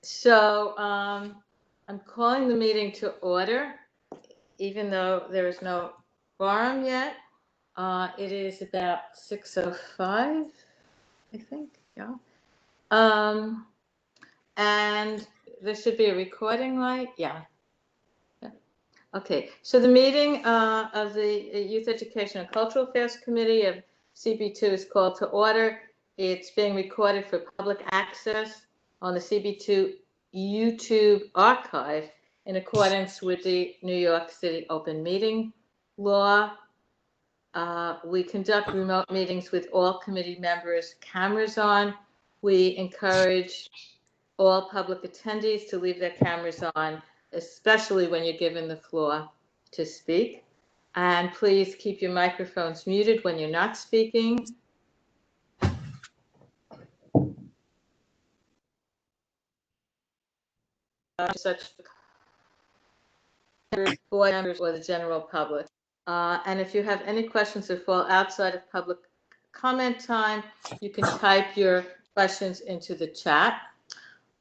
So I'm calling the meeting to order, even though there is no quorum yet. It is about 6:05, I think, yeah. And there should be a recording light, yeah. Okay, so the meeting of the Youth Education and Cultural Affairs Committee of CB2 is called to order. It's being recorded for public access on the CB2 YouTube archive in accordance with the New York City Open Meeting Law. We conduct remote meetings with all committee members' cameras on. We encourage all public attendees to leave their cameras on, especially when you're given the floor to speak. And please keep your microphones muted when you're not speaking. Such board members or the general public. And if you have any questions that fall outside of public comment time, you can type your questions into the chat.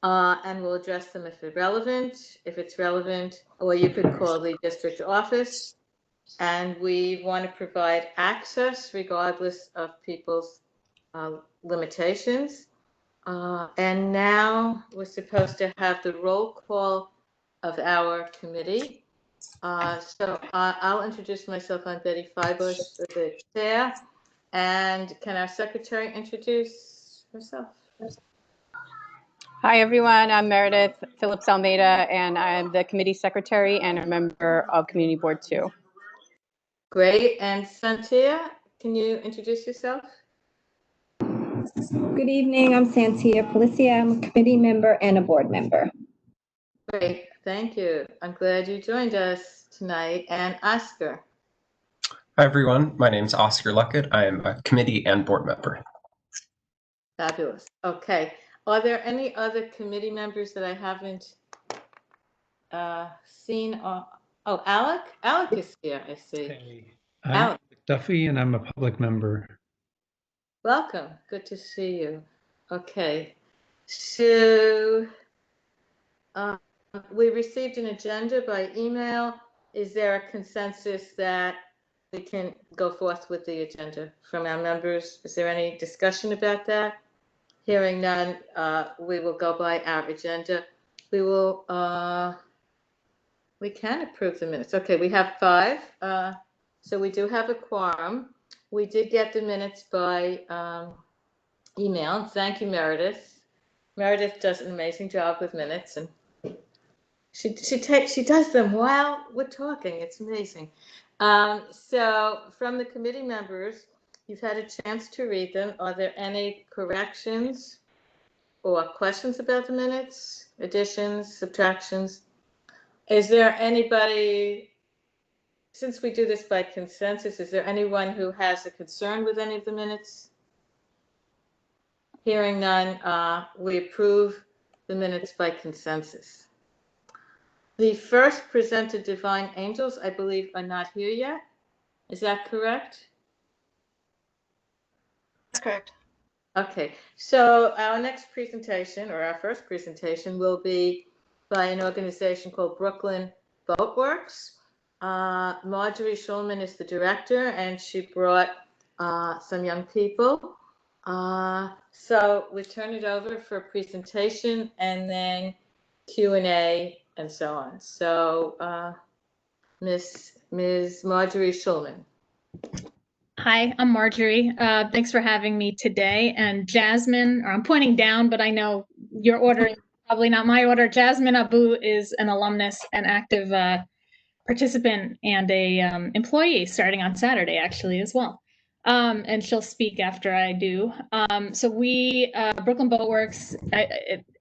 And we'll address them if it's relevant, or you could call the district office. And we want to provide access regardless of people's limitations. And now we're supposed to have the roll call of our committee. So I'll introduce myself. I'm Betty Feibush, the chair. And can our secretary introduce herself? Hi, everyone. I'm Meredith Phillips Almeida, and I'm the committee secretary and a member of Community Board 2. Great. And Santia, can you introduce yourself? Good evening. I'm Santia Policia. I'm a committee member and a board member. Great. Thank you. I'm glad you joined us tonight. And Oscar. Hi, everyone. My name is Oscar Luckett. I am a committee and board member. Fabulous. Okay. Are there any other committee members that I haven't seen? Oh, Alec? Alec is here, I see. Hey, I'm Duffy, and I'm a public member. Welcome. Good to see you. Okay. So we received an agenda by email. Is there a consensus that we can go forth with the agenda from our members? Is there any discussion about that? Hearing none, we will go by our agenda. We will, we can approve the minutes. Okay, we have 5. So we do have a quorum. We did get the minutes by email. Thank you, Meredith. Meredith does an amazing job with minutes, and she does them while we're talking. It's amazing. So from the committee members, you've had a chance to read them. Are there any corrections or questions about the minutes, additions, subtractions? Is there anybody, since we do this by consensus, is there anyone who has a concern with any of the minutes? Hearing none, we approve the minutes by consensus. The first presented divine angels, I believe, are not here yet. Is that correct? That's correct. Okay, so our next presentation, or our first presentation, will be by an organization called Brooklyn Boatworks. Marjorie Schulman is the director, and she brought some young people. So we turn it over for a presentation and then Q&A and so on. So Ms. Marjorie Schulman. Hi, I'm Marjorie. Thanks for having me today. And Jasmine, or I'm pointing down, but I know your order, probably not my order. Jasmine Abu is an alumnus, an active participant, and a employee starting on Saturday, actually, as well. And she'll speak after I do. So we, Brooklyn Boatworks,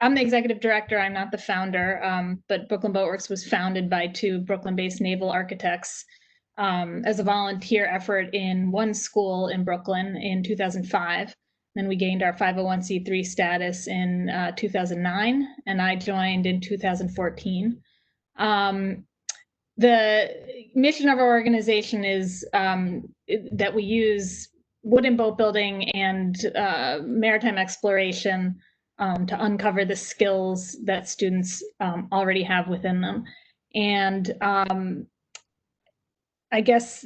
I'm the executive director. I'm not the founder, but Brooklyn Boatworks was founded by 2 Brooklyn-based naval architects as a volunteer effort in one school in Brooklyn in 2005. Then we gained our 501c3 status in 2009, and I joined in 2014. The mission of our organization is that we use wooden boat building and maritime exploration to uncover the skills that students already have within them. And I guess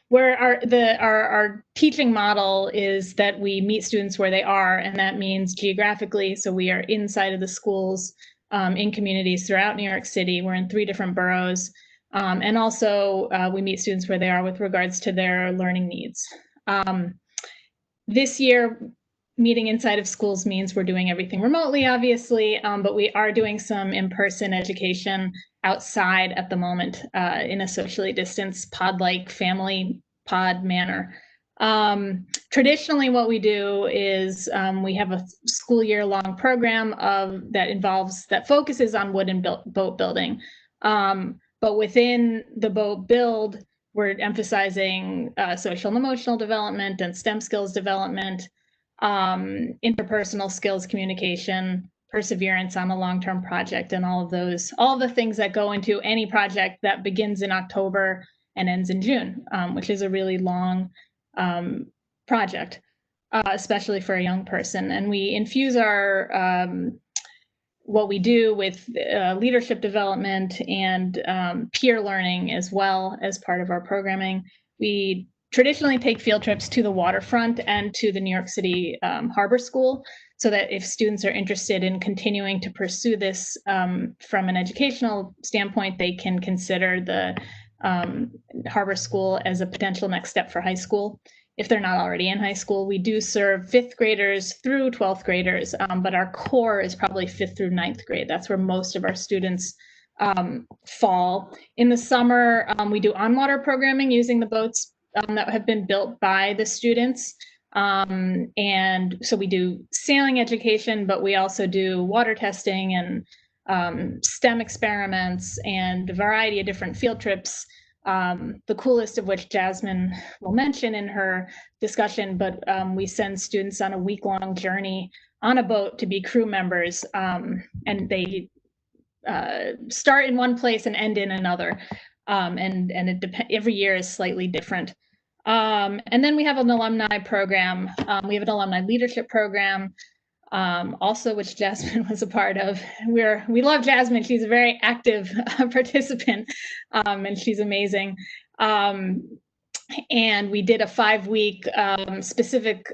where our teaching model is that we meet students where they are, and that means geographically. So we are inside of the schools in communities throughout New York City. We're in 3 different boroughs. And also we meet students where they are with regards to their learning needs. This year, meeting inside of schools means we're doing everything remotely, obviously, but we are doing some in-person education outside at the moment in a socially distanced pod-like family pod manner. Traditionally, what we do is we have a school year-long program that focuses on wood and boat building. But within the boat build, we're emphasizing social and emotional development and STEM skills development, interpersonal skills, communication, perseverance on a long-term project, and all of the things that go into any project that begins in October and ends in June, which is a really long project, especially for a young person. And we infuse our what we do with leadership development and peer learning as well as part of our programming. We traditionally take field trips to the waterfront and to the New York City Harbor School, so that if students are interested in continuing to pursue this from an educational standpoint, they can consider the Harbor School as a potential next step for high school. If they're not already in high school, we do serve 5th graders through 12th graders, but our core is probably 5th through 9th grade. That's where most of our students fall. In the summer, we do on-water programming using the boats that have been built by the students. And so we do sailing education, but we also do water testing and STEM experiments and a variety of different field trips. The coolest of which Jasmine will mention in her discussion, but we send students on a week-long journey on a boat to be crew members, and they start in one place and end in another, and every year is slightly different. And then we have an alumni program. We have an alumni leadership program, also, which Jasmine was a part of. We love Jasmine. She's a very active participant, and she's amazing. And we did a 5-week specific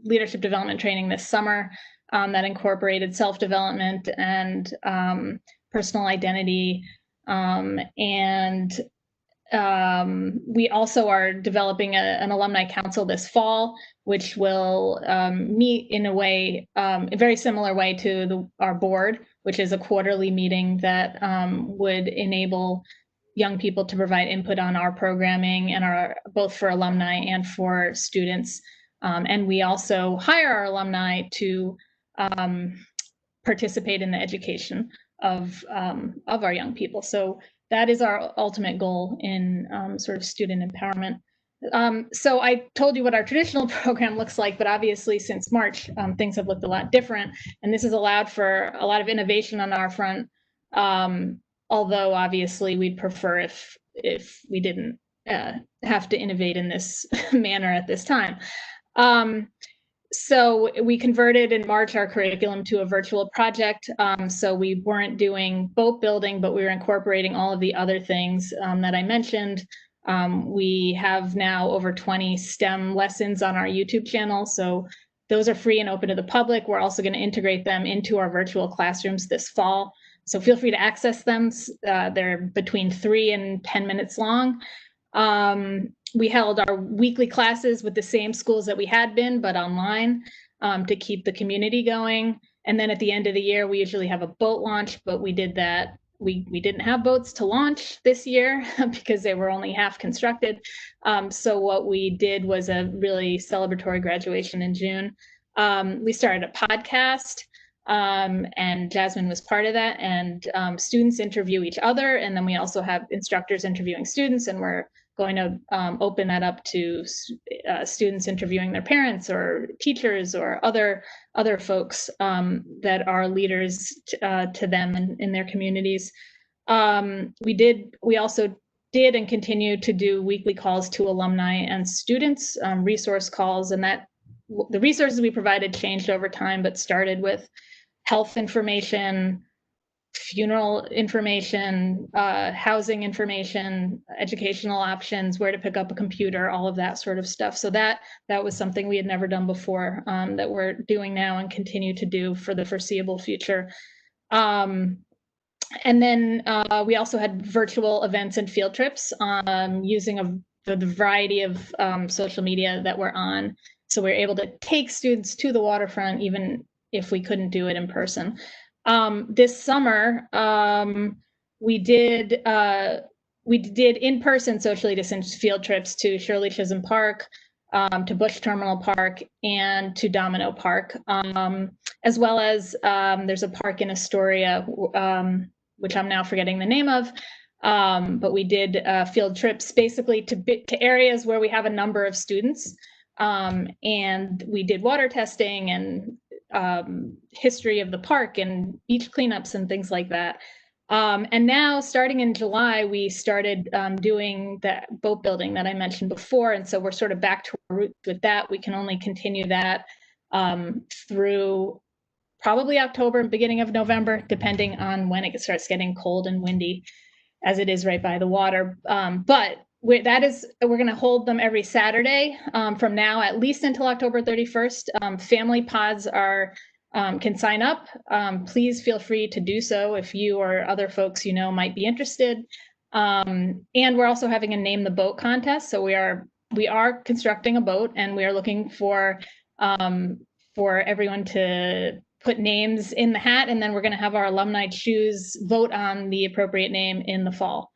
leadership development training this summer that incorporated self-development and personal identity. And we also are developing an alumni council this fall, which will meet in a very similar way to our board, which is a quarterly meeting that would enable young people to provide input on our programming and both for alumni and for students. And we also hire our alumni to participate in the education of our young people. So that is our ultimate goal in sort of student empowerment. So I told you what our traditional program looks like, but obviously since March, things have looked a lot different, and this has allowed for a lot of innovation on our front. Although obviously we'd prefer if we didn't have to innovate in this manner at this time. So we converted in March our curriculum to a virtual project. So we weren't doing boat building, but we were incorporating all of the other things that I mentioned. We have now over 20 STEM lessons on our YouTube channel. So those are free and open to the public. We're also going to integrate them into our virtual classrooms this fall. So feel free to access them. They're between 3 and 10 minutes long. We held our weekly classes with the same schools that we had been, but online, to keep the community going. And then at the end of the year, we usually have a boat launch, but we did that. We didn't have boats to launch this year because they were only half constructed. So what we did was a really celebratory graduation in June. We started a podcast, and Jasmine was part of that. And students interview each other, and then we also have instructors interviewing students, and we're going to open that up to students interviewing their parents or teachers or other folks that are leaders to them in their communities. We also did and continue to do weekly calls to alumni and students, resource calls, and that the resources we provided changed over time, but started with health information, funeral information, housing information, educational options, where to pick up a computer, all of that sort of stuff. So that was something we had never done before, that we're doing now and continue to do for the foreseeable future. And then we also had virtual events and field trips, using the variety of social media that we're on. So we're able to take students to the waterfront, even if we couldn't do it in person. This summer, we did in-person socially distanced field trips to Shirley Chisholm Park, to Bush Terminal Park, and to Domino Park, as well as there's a park in Astoria, which I'm now forgetting the name of, but we did field trips basically to areas where we have a number of students, and we did water testing and history of the park and beach cleanups and things like that. And now, starting in July, we started doing that boat building that I mentioned before, and so we're sort of back to our roots with that. We can only continue that through probably October and beginning of November, depending on when it starts getting cold and windy, as it is right by the water. But we're going to hold them every Saturday from now, at least until October 31st. Family pods can sign up. Please feel free to do so if you or other folks you know might be interested. And we're also having a name the boat contest. So we are constructing a boat, and we are looking for everyone to put names in the hat, and then we're going to have our alumni choose, vote on the appropriate name in the fall.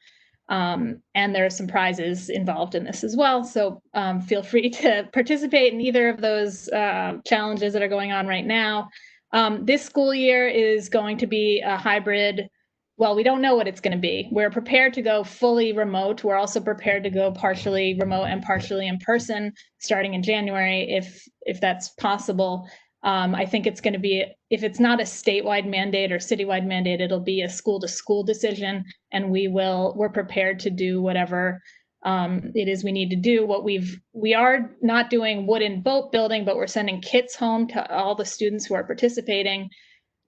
And there are some prizes involved in this as well. So feel free to participate in either of those challenges that are going on right now. This school year is going to be a hybrid. Well, we don't know what it's going to be. We're prepared to go fully remote. We're also prepared to go partially remote and partially in person starting in January, if that's possible. I think it's going to be, if it's not a statewide mandate or citywide mandate, it'll be a school-to-school decision, and we're prepared to do whatever it is we need to do. We are not doing wooden boat building, but we're sending kits home to all the students who are participating,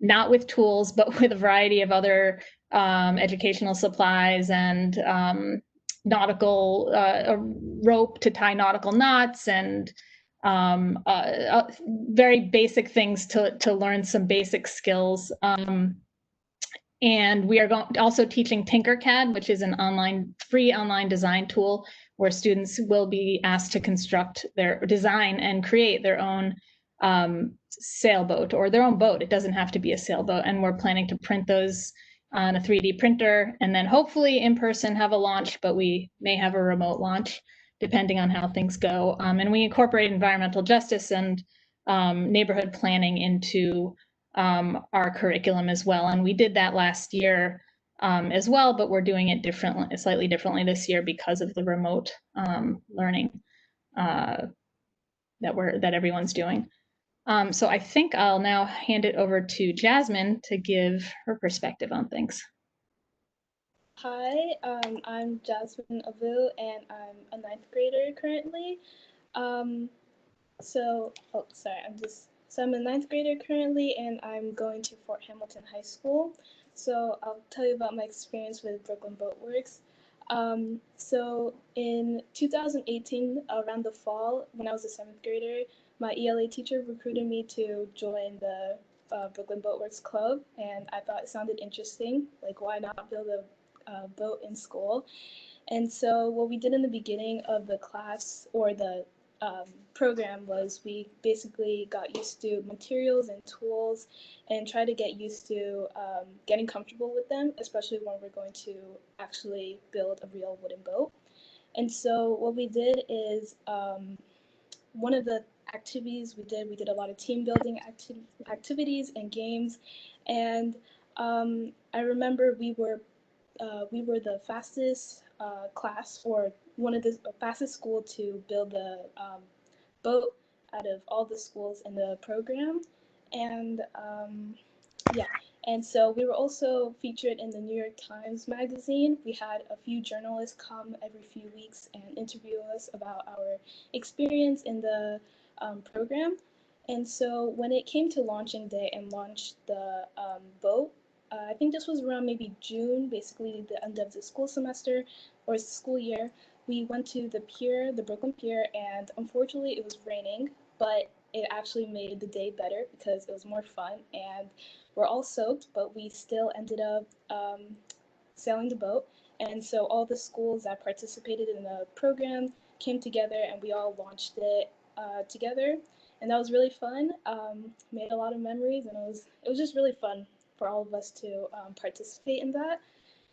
not with tools, but with a variety of other educational supplies and nautical rope to tie nautical knots, and very basic things to learn some basic skills. And we are also teaching Tinkercad, which is an free online design tool where students will be asked to construct design and create their own sailboat or their own boat. It doesn't have to be a sailboat. And we're planning to print those on a 3D printer, and then hopefully in person have a launch, but we may have a remote launch depending on how things go. And we incorporate environmental justice and neighborhood planning into our curriculum as well. And we did that last year as well, but we're doing it slightly differently this year because of the remote learning that everyone's doing. So I think I'll now hand it over to Jasmine to give her perspective on things. Hi, I'm Jasmine Avu, and I'm a 9th grader currently. I'm a 9th grader currently, and I'm going to Fort Hamilton High School. So I'll tell you about my experience with Brooklyn Boatworks. So in 2018, around the fall, when I was a 7th grader, my ELA teacher recruited me to join the Brooklyn Boatworks Club, and I thought it sounded interesting. Like, why not build a boat in school? And so what we did in the beginning of the class, or the program, was we basically got used to materials and tools and try to get used to getting comfortable with them, especially when we're going to actually build a real wooden boat. And so what we did is, one of the activities we did a lot of team building activities and games. And I remember we were the fastest class, or one of the fastest school to build the boat out of all the schools in the program. And and so we were also featured in the New York Times magazine. We had a few journalists come every few weeks and interview us about our experience in the program. And so when it came to launching day and launched the boat, I think this was around maybe June, basically the end of the school semester or school year. We went to the pier, the Brooklyn Pier, and unfortunately it was raining, but it actually made the day better because it was more fun and we're all soaked, but we still ended up sailing the boat. And so all the schools that participated in the program came together and we all launched it together. And that was really fun. Made a lot of memories, and it was just really fun for all of us to participate in that.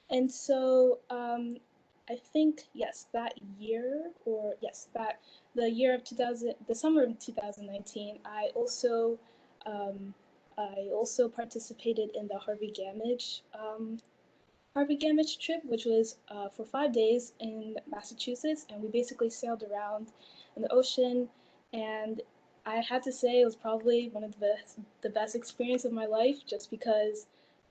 And so I think yes, that year, or yes, that the year of 2000, the summer of 2019, I also participated in the Harvey Gamage trip, which was for 5 days in Massachusetts, and we basically sailed around in the ocean. And I had to say it was probably one of the best experience of my life, just because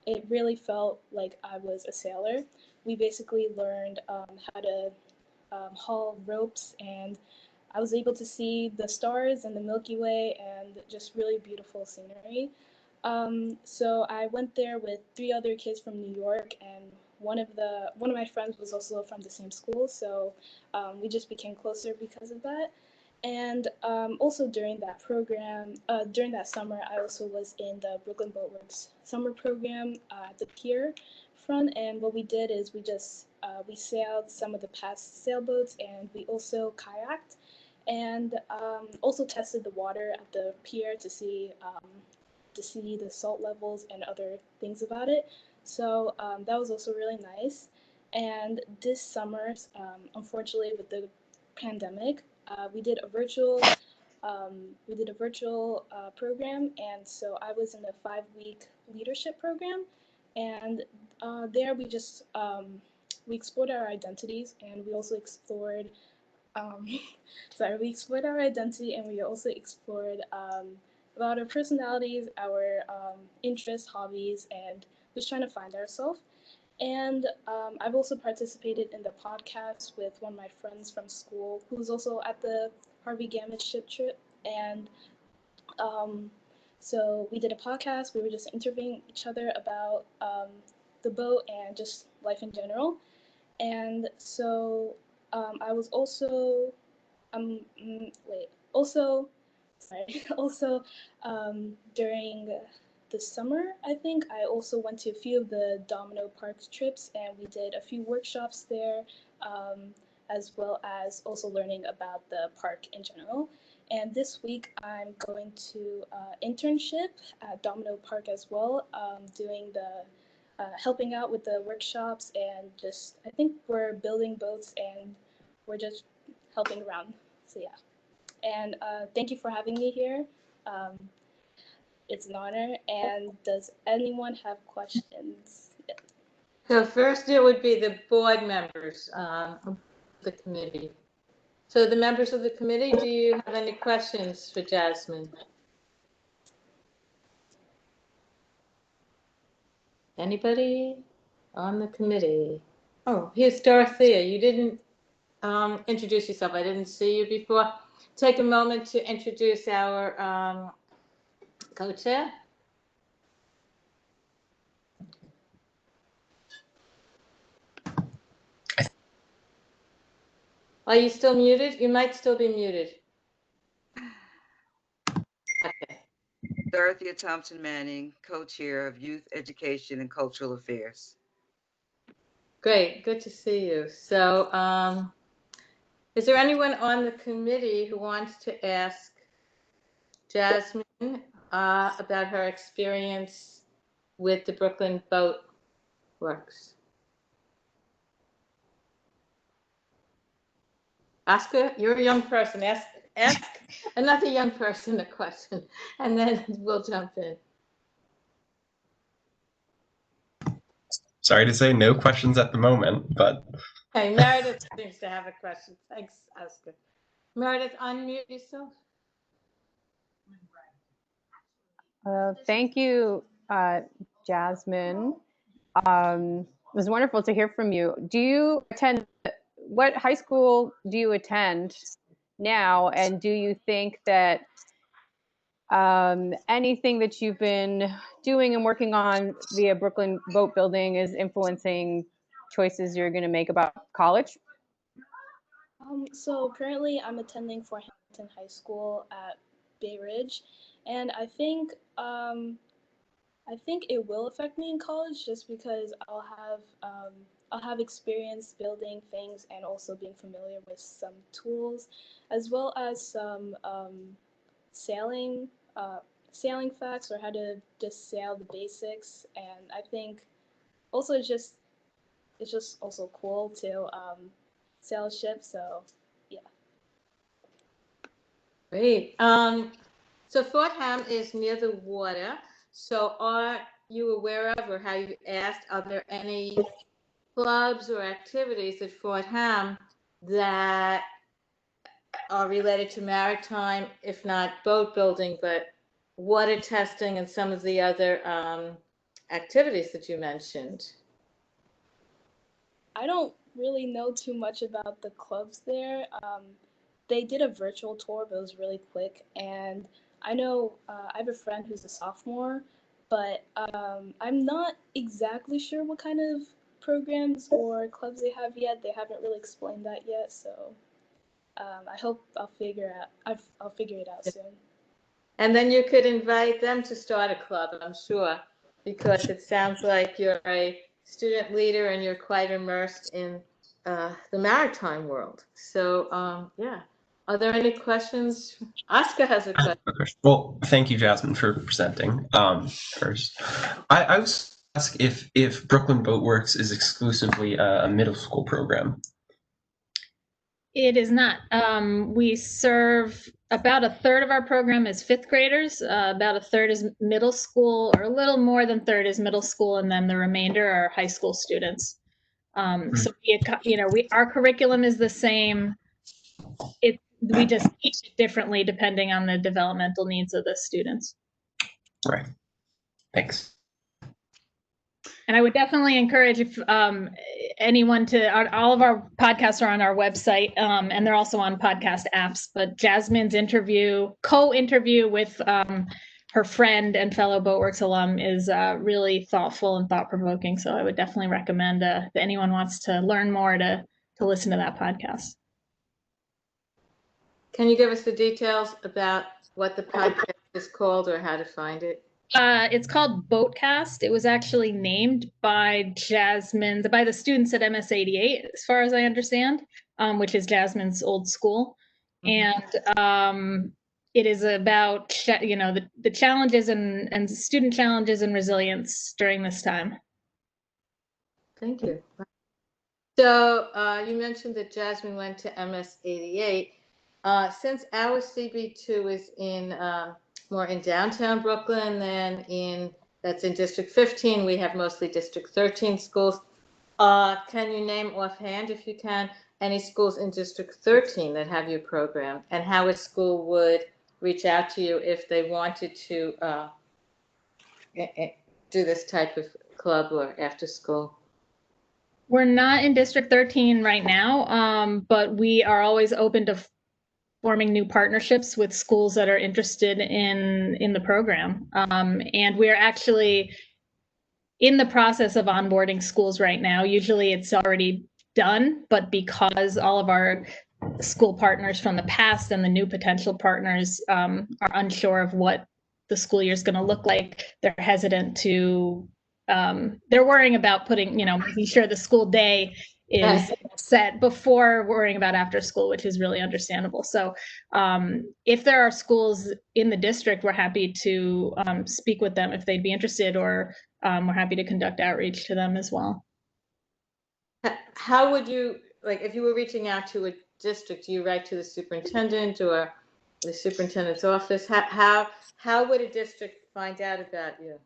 it really felt like I was a sailor. We basically learned how to haul ropes, and I was able to see the stars and the Milky Way and just really beautiful scenery. So I went there with 3 other kids from New York, and one of my friends was also from the same school, so we just became closer because of that. And also during that program, during that summer, I also was in the Brooklyn Boatworks summer program at the pier front. And what we did is we sailed some of the past sailboats, and we also kayaked, and also tested the water at the pier to see the salt levels and other things about it. So that was also really nice. And this summer, unfortunately, with the pandemic, we did a virtual program, and so I was in a 5-week leadership program, and there we explored our identities, and we also explored we explored our identity, and we also explored about our personalities, our interests, hobbies, and just trying to find ourselves. And I've also participated in the podcast with one of my friends from school who's also at the Harvey Gamage ship trip. And so we did a podcast. We were just interviewing each other about the boat and just life in general. And so I was also, also during the summer, I think I also went to a few of the Domino Park trips, and we did a few workshops there, as well as also learning about the park in general. And this week I'm going to internship at Domino Park as well, doing helping out with the workshops, and just I think we're building boats and we're just helping around. So yeah. And thank you for having me here. It's an honor. And does anyone have questions? Yes. So first it would be the board members of the committee. So the members of the committee, do you have any questions for Jasmine? Anybody on the committee? Oh, here's Dorothea. You didn't introduce yourself. I didn't see you before. Take a moment to introduce our co-chair. Are you still muted? You might still be muted. Okay. Dorothea Thompson Manning, co-chair of Youth Education and Cultural Affairs. Great, good to see you. So is there anyone on the committee who wants to ask Jasmine about her experience with the Brooklyn Boatworks? Oscar, you're a young person. Ask another young person a question, and then we'll jump in. Sorry to say, no questions at the moment, but Okay, Meredith seems to have a question. Thanks, Oscar. Meredith, unmute yourself. Thank you, Jasmine. It was wonderful to hear from you. Do you attend, what high school do you attend? now? And do you think that anything that you've been doing and working on via Brooklyn Boat Building is influencing choices you're going to make about college? So currently I'm attending Fort Hamilton High School at Bay Ridge, and I think it will affect me in college just because I'll have experience building things and also being familiar with some tools, as well as some sailing facts or how to just sail the basics. And I think also it's just also cool to sail a ship. So yeah. Great. So Fort Ham is near the water. So are you aware of, or have you asked, are there any clubs or activities at Fort Ham that are related to maritime, if not boat building, but water testing and some of the other activities that you mentioned? I don't really know too much about the clubs there. They did a virtual tour, but it was really quick. And I know I have a friend who's a sophomore, but I'm not exactly sure what kind of programs or clubs they have yet. They haven't really explained that yet, so I hope I'll figure it out soon. And then you could invite them to start a club, I'm sure, because it sounds like you're a student leader and you're quite immersed in the maritime world. So, yeah. Are there any questions? Oscar has a question. Well, thank you, Jasmine, for presenting first. I was ask if Brooklyn Boatworks is exclusively a middle school program. It is not. We serve about a third of our program is fifth graders, about a third is middle school, or a little more than third is middle school, and then the remainder are high school students. So our curriculum is the same. We just teach it differently depending on the developmental needs of the students. Right. Thanks. And I would definitely encourage if anyone all of our podcasts are on our website, and they're also on podcast apps. But Jasmine's co-interview with her friend and fellow Boatworks alum is really thoughtful and thought-provoking. So I would definitely recommend if anyone wants to learn more to listen to that podcast. Can you give us the details about what the podcast is called or how to find it? It's called Boatcast. It was actually named by the students at MS88, as far as I understand, which is Jasmine's old school. And it is about, the challenges and student challenges and resilience during this time. Thank you. So you mentioned that Jasmine went to MS88. Since our CB2 is more in downtown Brooklyn than that's in District 15, we have mostly District 13 schools. Can you name offhand, if you can, any schools in District 13 that have your program, and how a school would reach out to you if they wanted to do this type of club or after school? We're not in District 13 right now, but we are always open to forming new partnerships with schools that are interested in the program. And we're actually in the process of onboarding schools right now. Usually it's already done, but because all of our school partners from the past and the new potential partners are unsure of what the school year is going to look like, they're hesitant to, they're worrying about making sure the school day is set before worrying about after school, which is really understandable. So if there are schools in the district, we're happy to speak with them if they'd be interested, or we're happy to conduct outreach to them as well. How would you, if you were reaching out to a district, do you write to the superintendent or the superintendent's office? How would a district find out about you?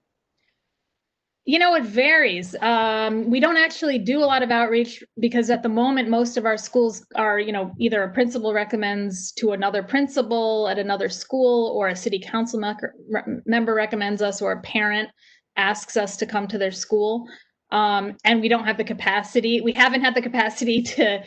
It varies. We don't actually do a lot of outreach because at the moment, most of our schools are, either a principal recommends to another principal at another school, or a city council member recommends us, or a parent asks us to come to their school. And we don't have the capacity. We haven't had the capacity to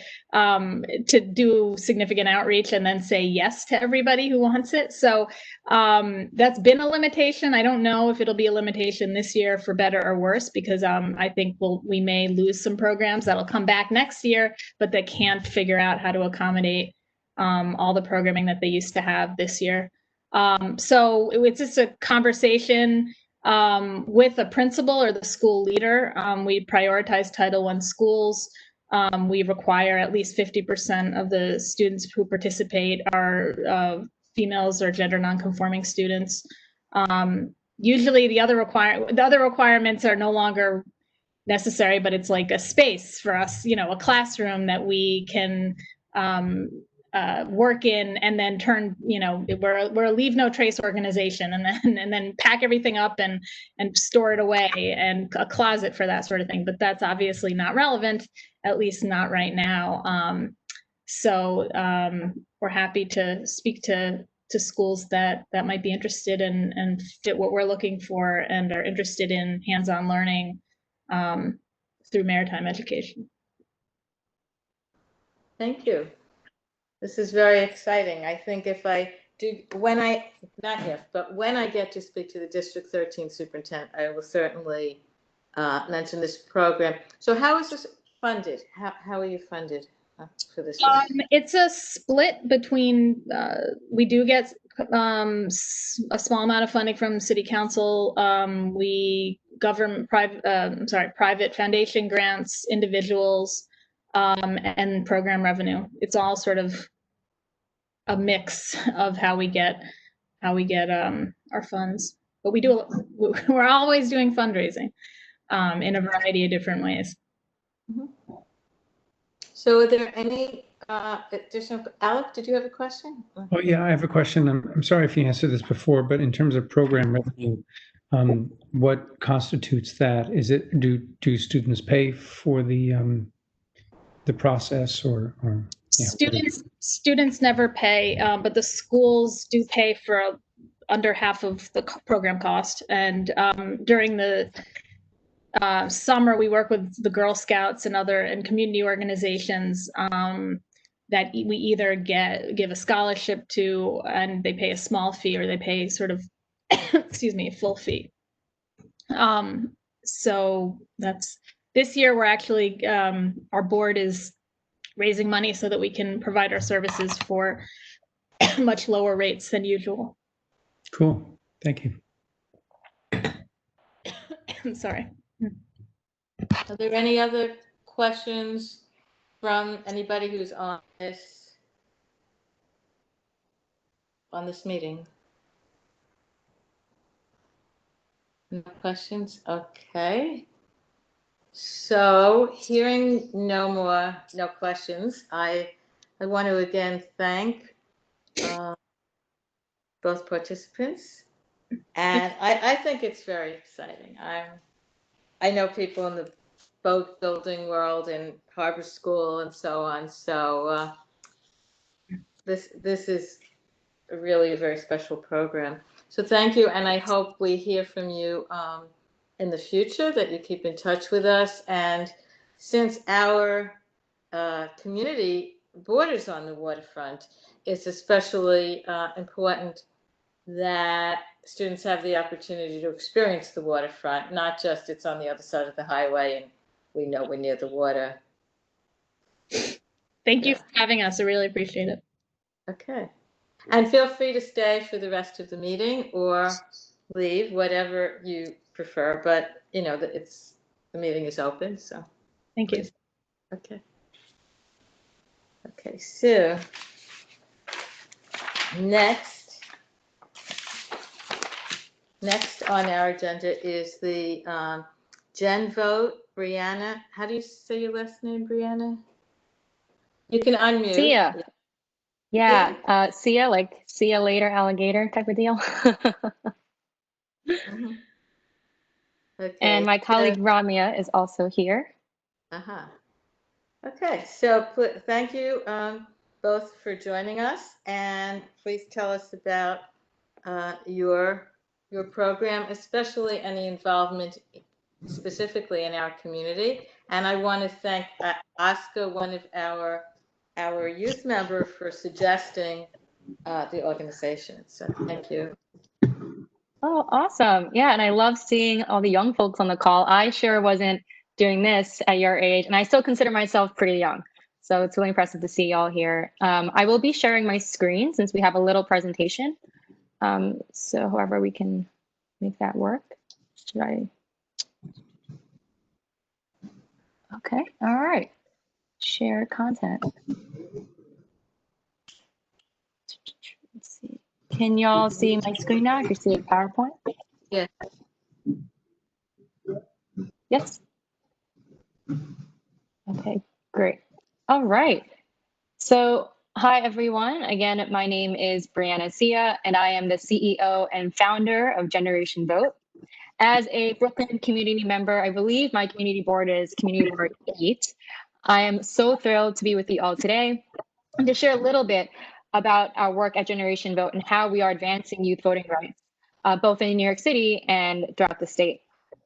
do significant outreach and then say yes to everybody who wants it. So that's been a limitation. I don't know if it'll be a limitation this year for better or worse, because I think we may lose some programs that'll come back next year, but they can't figure out how to accommodate all the programming that they used to have this year. So it's just a conversation with a principal or the school leader. We prioritize Title I schools. We require at least 50% of the students who participate are females or gender nonconforming students. Usually the other requirements are no longer necessary, but it's like a space for us, a classroom that we can work in, and then turn, we're a leave no trace organization, and then pack everything up and store it away, and a closet for that sort of thing. But that's obviously not relevant, at least not right now. So we're happy to speak to schools that might be interested in and fit what we're looking for and are interested in hands-on learning through maritime education. Thank you. This is very exciting. I think if I do, when I get to speak to the District 13 superintendent, I will certainly mention this program. So how is this funded? How are you funded for this? It's a split between, we do get a small amount of funding from City Council. We private foundation grants, individuals, and program revenue. It's all sort of a mix of how we get our funds. But we're always doing fundraising in a variety of different ways. Mm-hmm. So are there any additional, Alec, did you have a question? Oh yeah, I have a question. I'm sorry if you answered this before, but in terms of program revenue, what constitutes that? Is it, do students pay for the process, or yeah, students never pay, but the schools do pay for under half of the program cost. And during the summer, we work with the Girl Scouts and community organizations that we either give a scholarship to, and they pay a small fee, or they pay sort of a full fee. So that's, this year we're actually, our board is raising money so that we can provide our services for much lower rates than usual. Cool. Thank you. Sorry. Are there any other questions from anybody who's on this meeting? No questions? Okay. So hearing no questions, I want to again thank both participants, and I think it's very exciting. I know people in the boat building world and harbor school and so on. So this is really a very special program. So thank you, and I hope we hear from you in the future, that you keep in touch with us. And since our community borders on the waterfront, it's especially important that students have the opportunity to experience the waterfront, not just it's on the other side of the highway and we know we're near the water. Thank you for having us. I really appreciate it. Okay. And feel free to stay for the rest of the meeting or leave, whatever you prefer, but the meeting is open, so. Thank you. Okay. Okay, so next on our agenda is the GenVote. Brianna, how do you say your last name, Brianna? You can unmute. See ya. Yeah, see ya, like see ya later, alligator type of deal. Mm-hmm. Okay. And my colleague Ramya is also here. Okay, so thank you both for joining us, and please tell us about your program, especially any involvement specifically in our community. And I want to thank Oscar, one of our youth member, for suggesting the organization. So thank you. Oh, awesome. Yeah, and I love seeing all the young folks on the call. I sure wasn't doing this at your age, and I still consider myself pretty young. So it's really impressive to see y'all here. I will be sharing my screen since we have a little presentation. So however we can make that work. Should I? Okay, all right. Share content. Let's see. Can y'all see my screen now? If you see a PowerPoint? Yeah. Yes. Okay, great. All right. So, hi everyone. Again, my name is Brianna Sia, and I am the CEO and founder of Generation Vote. As a Brooklyn community member, I believe my community board is Community Board 8. I am so thrilled to be with you all today and to share a little bit about our work at Generation Vote and how we are advancing youth voting rights, both in New York City and throughout the state.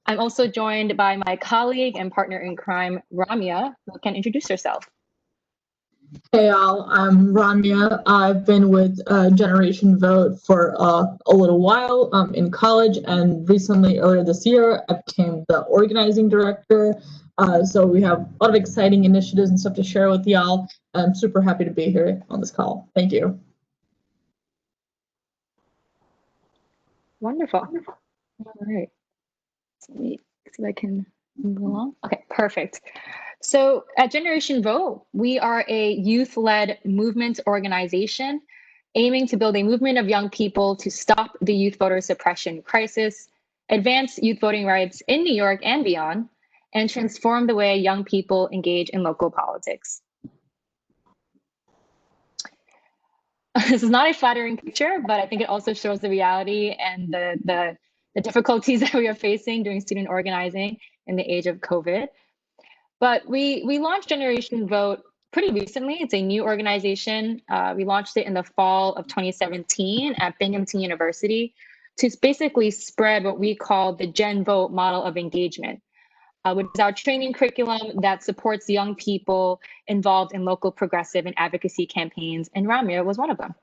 I'm also joined by my colleague and partner in crime, Ramya, who can introduce herself. Hey all, I'm Ramya. I've been with Generation Vote for a little while in college, and recently, earlier this year, I became the organizing director. So we have a lot of exciting initiatives and stuff to share with y'all. I'm super happy to be here on this call. Thank you. Wonderful. All right. So let me see if I can move along. Okay, perfect. So at Generation Vote, we are a youth-led movement organization aiming to build a movement of young people to stop the youth voter suppression crisis, advance youth voting rights in New York and beyond, and transform the way young people engage in local politics. This is not a flattering picture, but I think it also shows the reality and the difficulties that we are facing during student organizing in the age of COVID. But we launched Generation Vote pretty recently. It's a new organization. We launched it in the fall of 2017 at Binghamton University to basically spread what we call the GenVote model of engagement, which is our training curriculum that supports young people involved in local progressive and advocacy campaigns, and Ramya was one of them.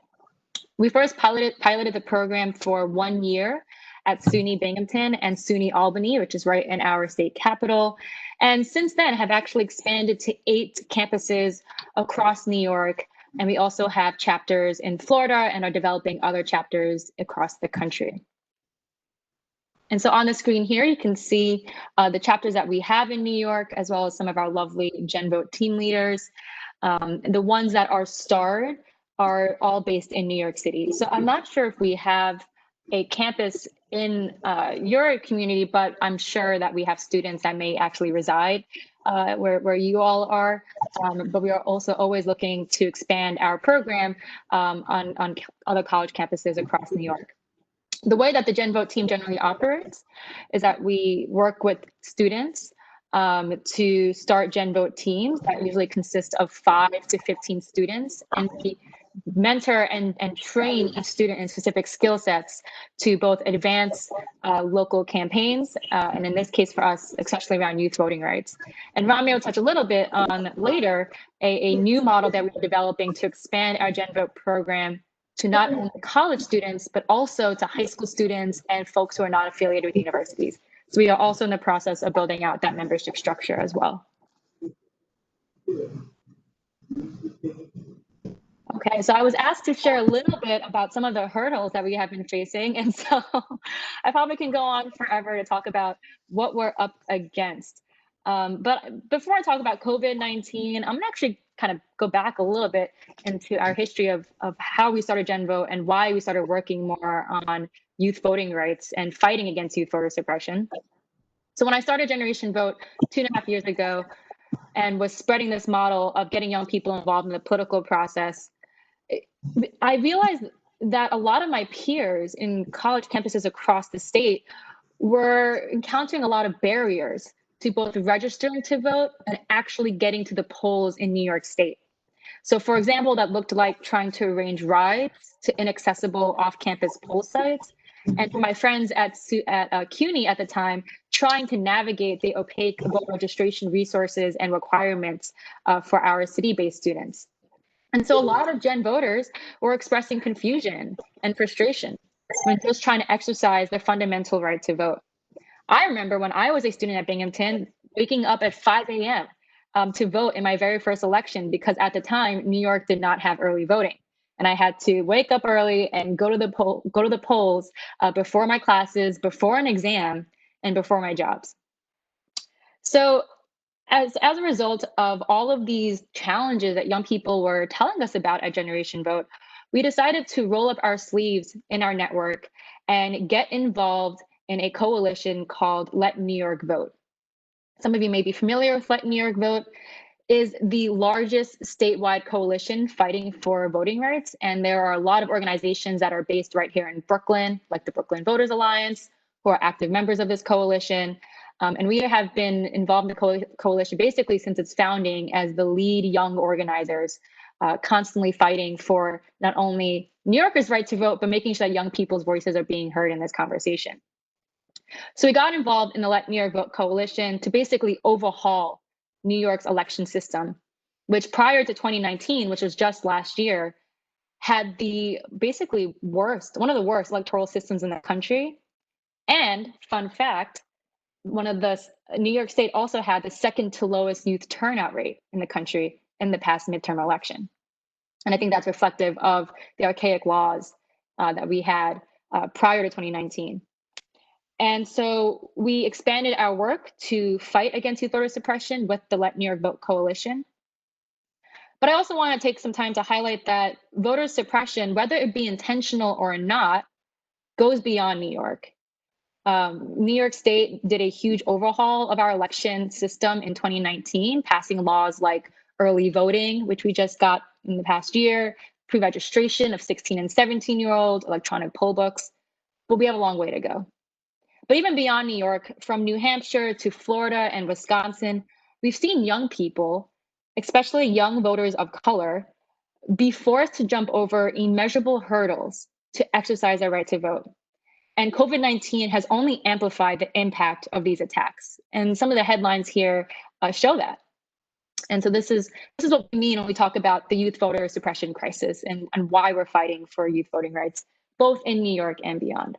We first piloted the program for 1 year at SUNY Binghamton and SUNY Albany, which is right in our state capital. And since then have actually expanded to 8 campuses across New York. And we also have chapters in Florida and are developing other chapters across the country. And so on the screen here, you can see the chapters that we have in New York, as well as some of our lovely GenVote team leaders. The ones that are starred are all based in New York City. So I'm not sure if we have a campus in your community, but I'm sure that we have students that may actually reside where you all are. But we are also always looking to expand our program on other college campuses across New York. The way that the GenVote team generally operates is that we work with students to start GenVote teams that usually consist of 5 to 15 students, and we mentor and train each student in specific skill sets to both advance local campaigns, and in this case for us, especially around youth voting rights. And Ramya will touch a little bit on later a new model that we're developing to expand our GenVote program to not only college students, but also to high school students and folks who are not affiliated with universities. So we are also in the process of building out that membership structure as well. Okay, so I was asked to share a little bit about some of the hurdles that we have been facing. And so I probably can go on forever to talk about what we're up against. But before I talk about COVID-19, I'm gonna actually kind of go back a little bit into our history of how we started GenVote and why we started working more on youth voting rights and fighting against youth voter suppression. So when I started Generation Vote 2.5 years ago and was spreading this model of getting young people involved in the political process, I realized that a lot of my peers in college campuses across the state were encountering a lot of barriers to both registering to vote and actually getting to the polls in New York State. So for example, that looked like trying to arrange rides to inaccessible off-campus poll sites. And for my friends at CUNY at the time, trying to navigate the opaque voter registration resources and requirements for our city-based students. And so a lot of Gen voters were expressing confusion and frustration when just trying to exercise their fundamental right to vote. I remember when I was a student at Binghamton, waking up at 5 a.m. To vote in my very first election, because at the time, New York did not have early voting. And I had to wake up early and go to the polls before my classes, before an exam, and before my jobs. So as a result of all of these challenges that young people were telling us about at Generation Vote, we decided to roll up our sleeves in our network and get involved in a coalition called Let New York Vote. Some of you may be familiar with Let New York Vote. Is the largest statewide coalition fighting for voting rights. And there are a lot of organizations that are based right here in Brooklyn, like the Brooklyn Voters Alliance, who are active members of this coalition. And we have been involved in the coalition basically since its founding as the lead young organizers, constantly fighting for not only New Yorkers' right to vote, but making sure that young people's voices are being heard in this conversation. So we got involved in the Let New York Vote coalition to basically overhaul New York's election system, which prior to 2019, which was just last year, had the basically one of the worst electoral systems in the country. And fun fact, New York State also had the second to lowest youth turnout rate in the country in the past midterm election. And I think that's reflective of the archaic laws that we had prior to 2019. And so we expanded our work to fight against youth voter suppression with the Let New York Vote coalition. But I also want to take some time to highlight that voter suppression, whether it be intentional or not, goes beyond New York. New York State did a huge overhaul of our election system in 2019, passing laws like early voting, which we just got in the past year, pre-registration of 16 and 17-year-olds, electronic poll books, but we have a long way to go. But even beyond New York, from New Hampshire to Florida and Wisconsin, we've seen young people, especially young voters of color, be forced to jump over immeasurable hurdles to exercise their right to vote. And COVID-19 has only amplified the impact of these attacks. And some of the headlines here show that. And so this is what we mean when we talk about the youth voter suppression crisis and why we're fighting for youth voting rights, both in New York and beyond.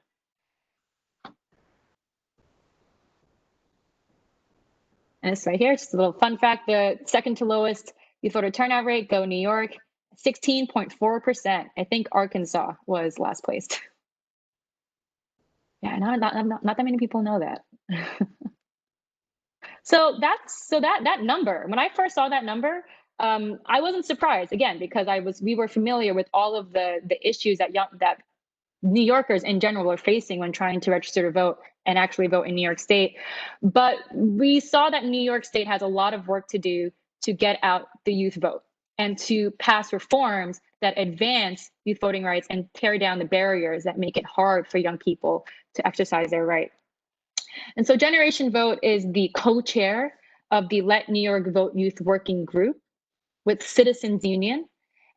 And it's right here, just a little fun fact, the second to lowest youth voter turnout rate, go New York, 16.4%. I think Arkansas was last placed. Yeah, not that many people know that. So that number, when I first saw that number, I wasn't surprised, again, because we were familiar with all of the issues that New Yorkers in general were facing when trying to register to vote and actually vote in New York State. But we saw that New York State has a lot of work to do to get out the youth vote and to pass reforms that advance youth voting rights and tear down the barriers that make it hard for young people to exercise their right. And so Generation Vote is the co-chair of the Let New York Vote Youth Working Group with Citizens Union.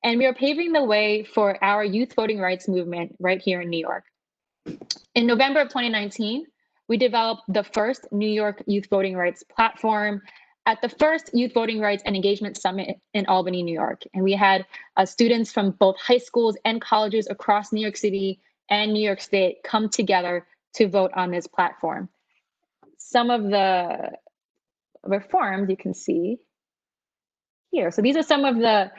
And we are paving the way for our youth voting rights movement right here in New York. In November of 2019, we developed the first New York Youth Voting Rights platform at the first Youth Voting Rights and Engagement Summit in Albany, New York. And we had students from both high schools and colleges across New York City and New York State come together to vote on this platform. Some of the reforms you can see here. So these are some of the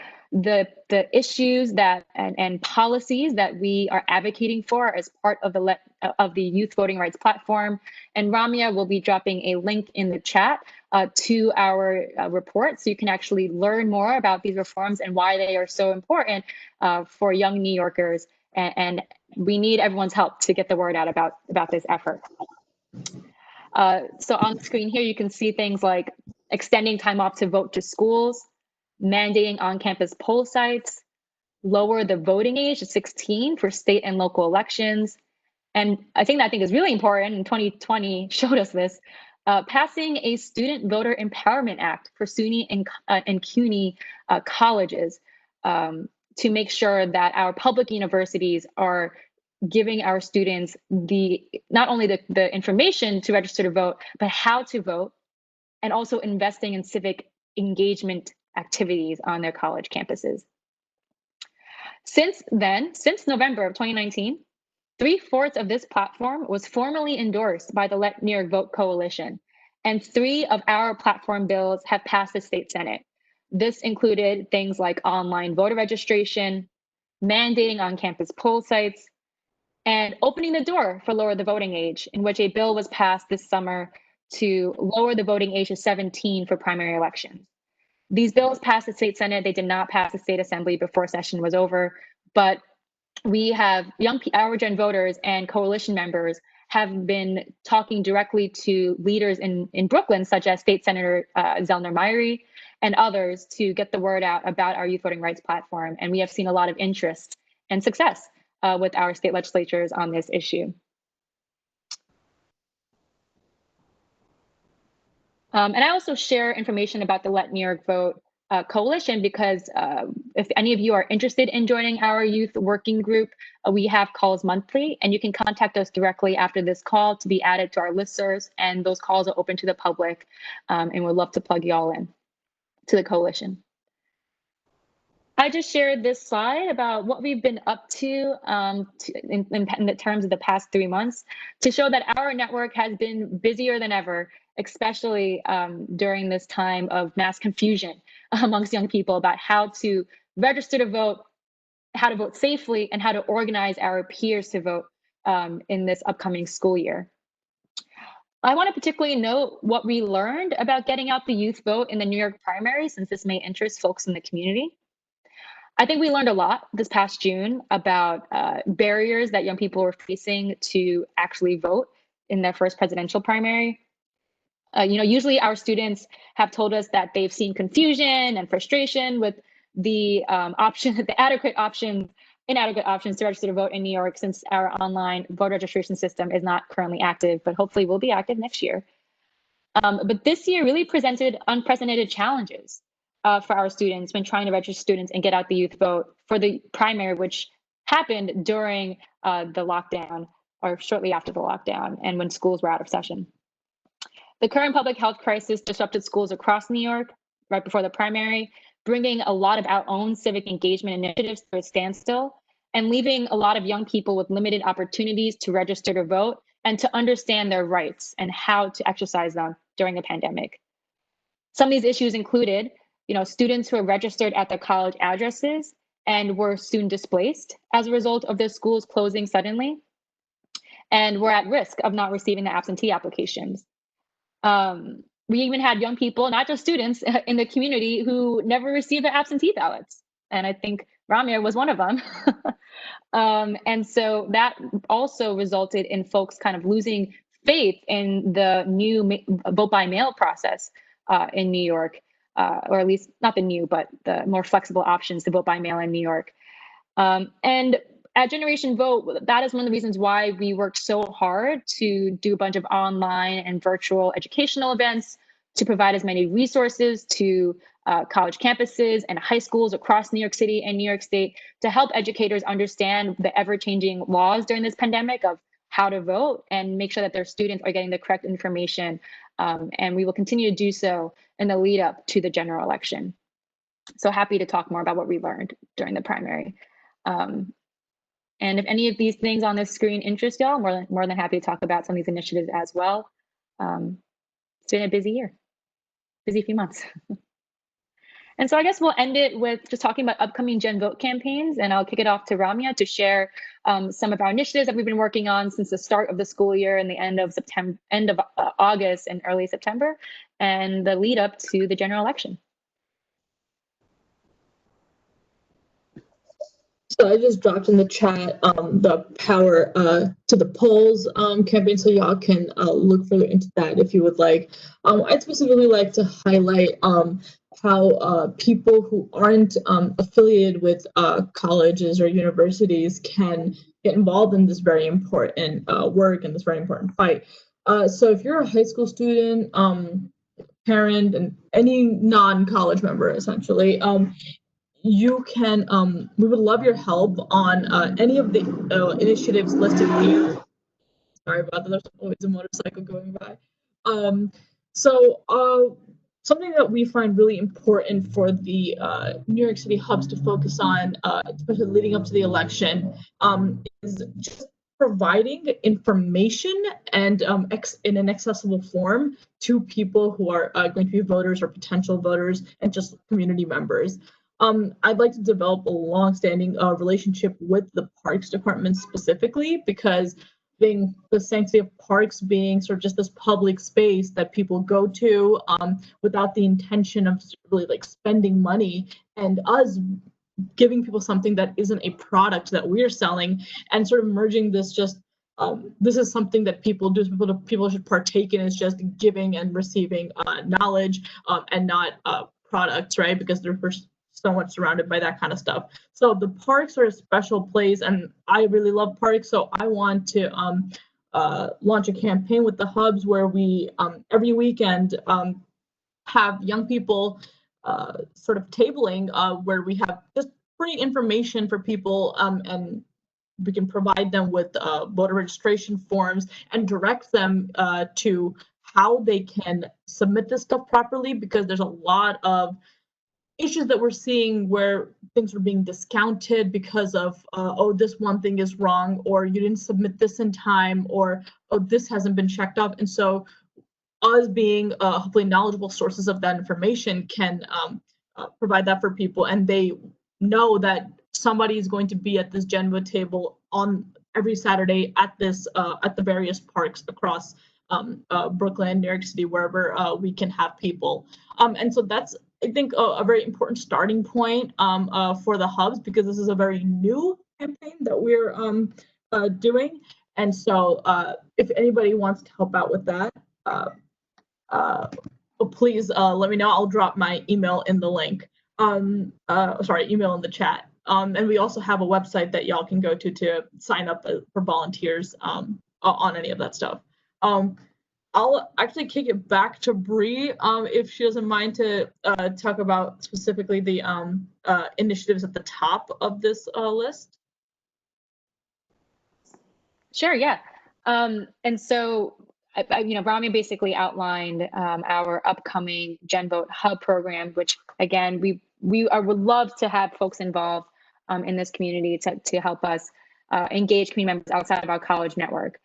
issues that and policies that we are advocating for as part of the Youth Voting Rights platform. And Ramya will be dropping a link in the chat to our report, so you can actually learn more about these reforms and why they are so important for young New Yorkers. And we need everyone's help to get the word out about this effort. So on the screen here, you can see things like extending time off to vote to schools, mandating on-campus poll sites, lower the voting age to 16 for state and local elections. And I think is really important, and 2020 showed us this, passing a Student Voter Empowerment Act for SUNY and CUNY colleges to make sure that our public universities are giving our students not only the information to register to vote, but how to vote, and also investing in civic engagement activities on their college campuses. Since November of 2019, 3/4 of this platform was formally endorsed by the Let New York Vote Coalition, and 3 of our platform bills have passed the state Senate. This included things like online voter registration, mandating on-campus poll sites, and opening the door for lower the voting age, in which a bill was passed this summer to lower the voting age to 17 for primary elections. These bills passed the state Senate. They did not pass the state assembly before session was over, but we have our Gen voters and coalition members have been talking directly to leaders in Brooklyn, such as State Senator Zellner Myrie and others, to get the word out about our youth voting rights platform. And we have seen a lot of interest and success with our state legislatures on this issue. And I also share information about the Let New York Vote Coalition because if any of you are interested in joining our youth working group, we have calls monthly, and you can contact us directly after this call to be added to our listservs, and those calls are open to the public, and we'd love to plug y'all in to the coalition. I just shared this slide about what we've been up to in the terms of the past 3 months to show that our network has been busier than ever, especially during this time of mass confusion amongst young people about how to register to vote, how to vote safely, and how to organize our peers to vote in this upcoming school year. I want to particularly note what we learned about getting out the youth vote in the New York primary, since this may interest folks in the community. I think we learned a lot this past June about barriers that young people were facing to actually vote in their first presidential primary. Usually our students have told us that they've seen confusion and frustration with the inadequate options to register to vote in New York, since our online voter registration system is not currently active, but hopefully will be active next year. But this year really presented unprecedented challenges for our students when trying to register students and get out the youth vote for the primary, which happened during the lockdown or shortly after the lockdown and when schools were out of session. The current public health crisis disrupted schools across New York right before the primary, bringing a lot of our own civic engagement initiatives to a standstill and leaving a lot of young people with limited opportunities to register to vote and to understand their rights and how to exercise them during the pandemic. Some of these issues included, students who are registered at their college addresses and were soon displaced as a result of their schools closing suddenly, and were at risk of not receiving the absentee applications. We even had young people, not just students, in the community who never received their absentee ballots. And I think Ramya was one of them. And so that also resulted in folks kind of losing faith in the new vote by mail process in New York, or at least not the new, but the more flexible options to vote by mail in New York. And at Generation Vote, that is one of the reasons why we worked so hard to do a bunch of online and virtual educational events, to provide as many resources to college campuses and high schools across New York City and New York State to help educators understand the ever-changing laws during this pandemic of how to vote and make sure that their students are getting the correct information. And we will continue to do so in the lead up to the general election. So happy to talk more about what we learned during the primary. And if any of these things on this screen interest y'all, more than happy to talk about some of these initiatives as well. It's been a busy year, busy few months. And so I guess we'll end it with just talking about upcoming GenVote campaigns, and I'll kick it off to Ramya to share some of our initiatives that we've been working on since the start of the school year and the end of August and early September, and the lead up to the general election. So I just dropped in the chat the Power to the Polls campaign, so y'all can look further into that if you would like. I'd specifically like to highlight how people who aren't affiliated with colleges or universities can get involved in this very important work and this very important fight. So if you're a high school student, parent, and any non-college member, essentially, you can, we would love your help on any of the initiatives listed here. Sorry about that, there's always a motorcycle going by. Something that we find really important for the New York City hubs to focus on, especially leading up to the election, is just providing information and in an accessible form to people who are going to be voters or potential voters and just community members. I'd like to develop a long-standing relationship with the Parks Department specifically, because the sanctity of parks being sort of just this public space that people go to without the intention of really like spending money, and us giving people something that isn't a product that we're selling, and sort of merging this just this is something that people do, people should partake in, is just giving and receiving knowledge and not products, right? Because they're so much surrounded by that kind of stuff. So the parks are a special place, and I really love parks. So I want to launch a campaign with the hubs where we every weekend have young people sort of tabling where we have just free information for people, and we can provide them with voter registration forms and direct them to how they can submit this stuff properly, because there's a lot of issues that we're seeing where things are being discounted because of, oh, this one thing is wrong, or you didn't submit this in time, or, oh, this hasn't been checked off. And so us being hopefully knowledgeable sources of that information can provide that for people, and they know that somebody is going to be at this GenVote table on every Saturday at this at the various parks across Brooklyn, New York City, wherever we can have people. And so that's, I think, a very important starting point for the hubs, because this is a very new campaign that we're doing. And so if anybody wants to help out with that, please let me know. I'll drop my email in the link. Email in the chat. And we also have a website that y'all can go to sign up for volunteers on any of that stuff. I'll actually kick it back to Bree if she doesn't mind to talk about specifically the initiatives at the top of this list. Sure, yeah. And so, Ramya basically outlined our upcoming GenVote Hub program, which again, we would love to have folks involved in this community to help us engage community members outside of our college network.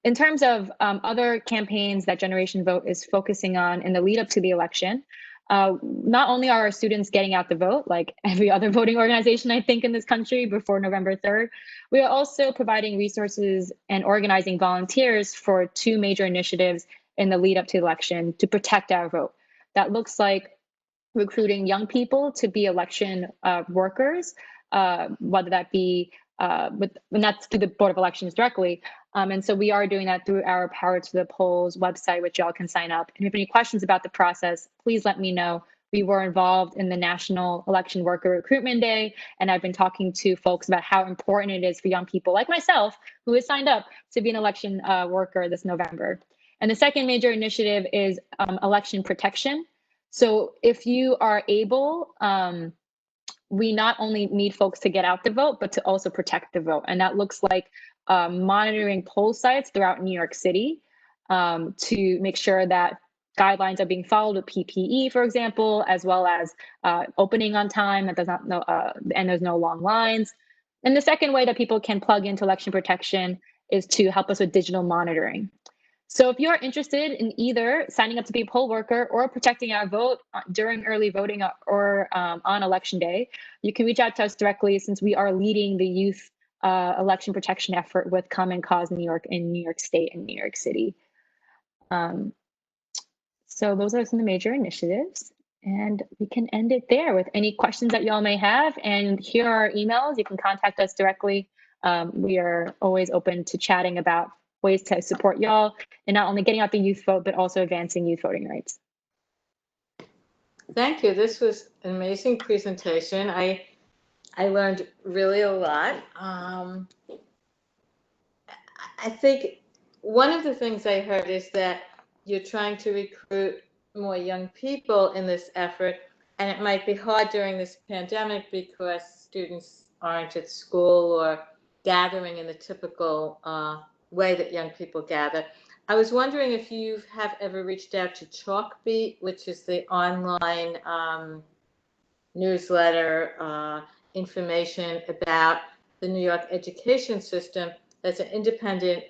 In terms of other campaigns that Generation Vote is focusing on in the lead up to the election, not only are our students getting out the vote, like every other voting organization, I think, in this country before November 3rd, we are also providing resources and organizing volunteers for two major initiatives in the lead up to the election to protect our vote. That looks like recruiting young people to be election workers, whether that be and that's through the Board of Elections directly. And so we are doing that through our Power to the Polls website, which y'all can sign up. And if you have any questions about the process, please let me know. We were involved in the National Election Worker Recruitment Day, and I've been talking to folks about how important it is for young people like myself, who has signed up to be an election worker this November. And the second major initiative is election protection. So if you are able, we not only need folks to get out the vote, but to also protect the vote. And that looks like monitoring poll sites throughout New York City to make sure that guidelines are being followed with PPE, for example, as well as opening on time, that does not know, and there's no long lines. And the second way that people can plug into election protection is to help us with digital monitoring. So if you're interested in either signing up to be a poll worker or protecting our vote during early voting or on election day, you can reach out to us directly, since we are leading the youth election protection effort with Common Cause New York in New York State and New York City. So those are some of the major initiatives, and we can end it there with any questions that y'all may have. And here are our emails. You can contact us directly. We are always open to chatting about ways to support y'all and not only getting out the youth vote, but also advancing youth voting rights. Thank you. This was an amazing presentation. I learned really a lot. I think one of the things I heard is that you're trying to recruit more young people in this effort. And it might be hard during this pandemic because students aren't at school or gathering in the typical way that young people gather. I was wondering if you have ever reached out to Chalkbeat, which is the online newsletter information about the New York education system. That's an independent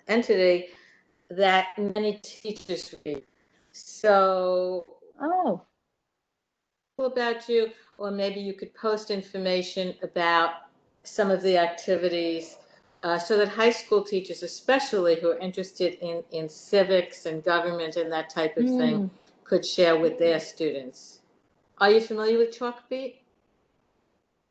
entity that many teachers read. So, Oh, about you, or maybe you could post information about some of the activities so that high school teachers, especially who are interested in civics and government and that type of thing, could share with their students. Are you familiar with Chalkbeat?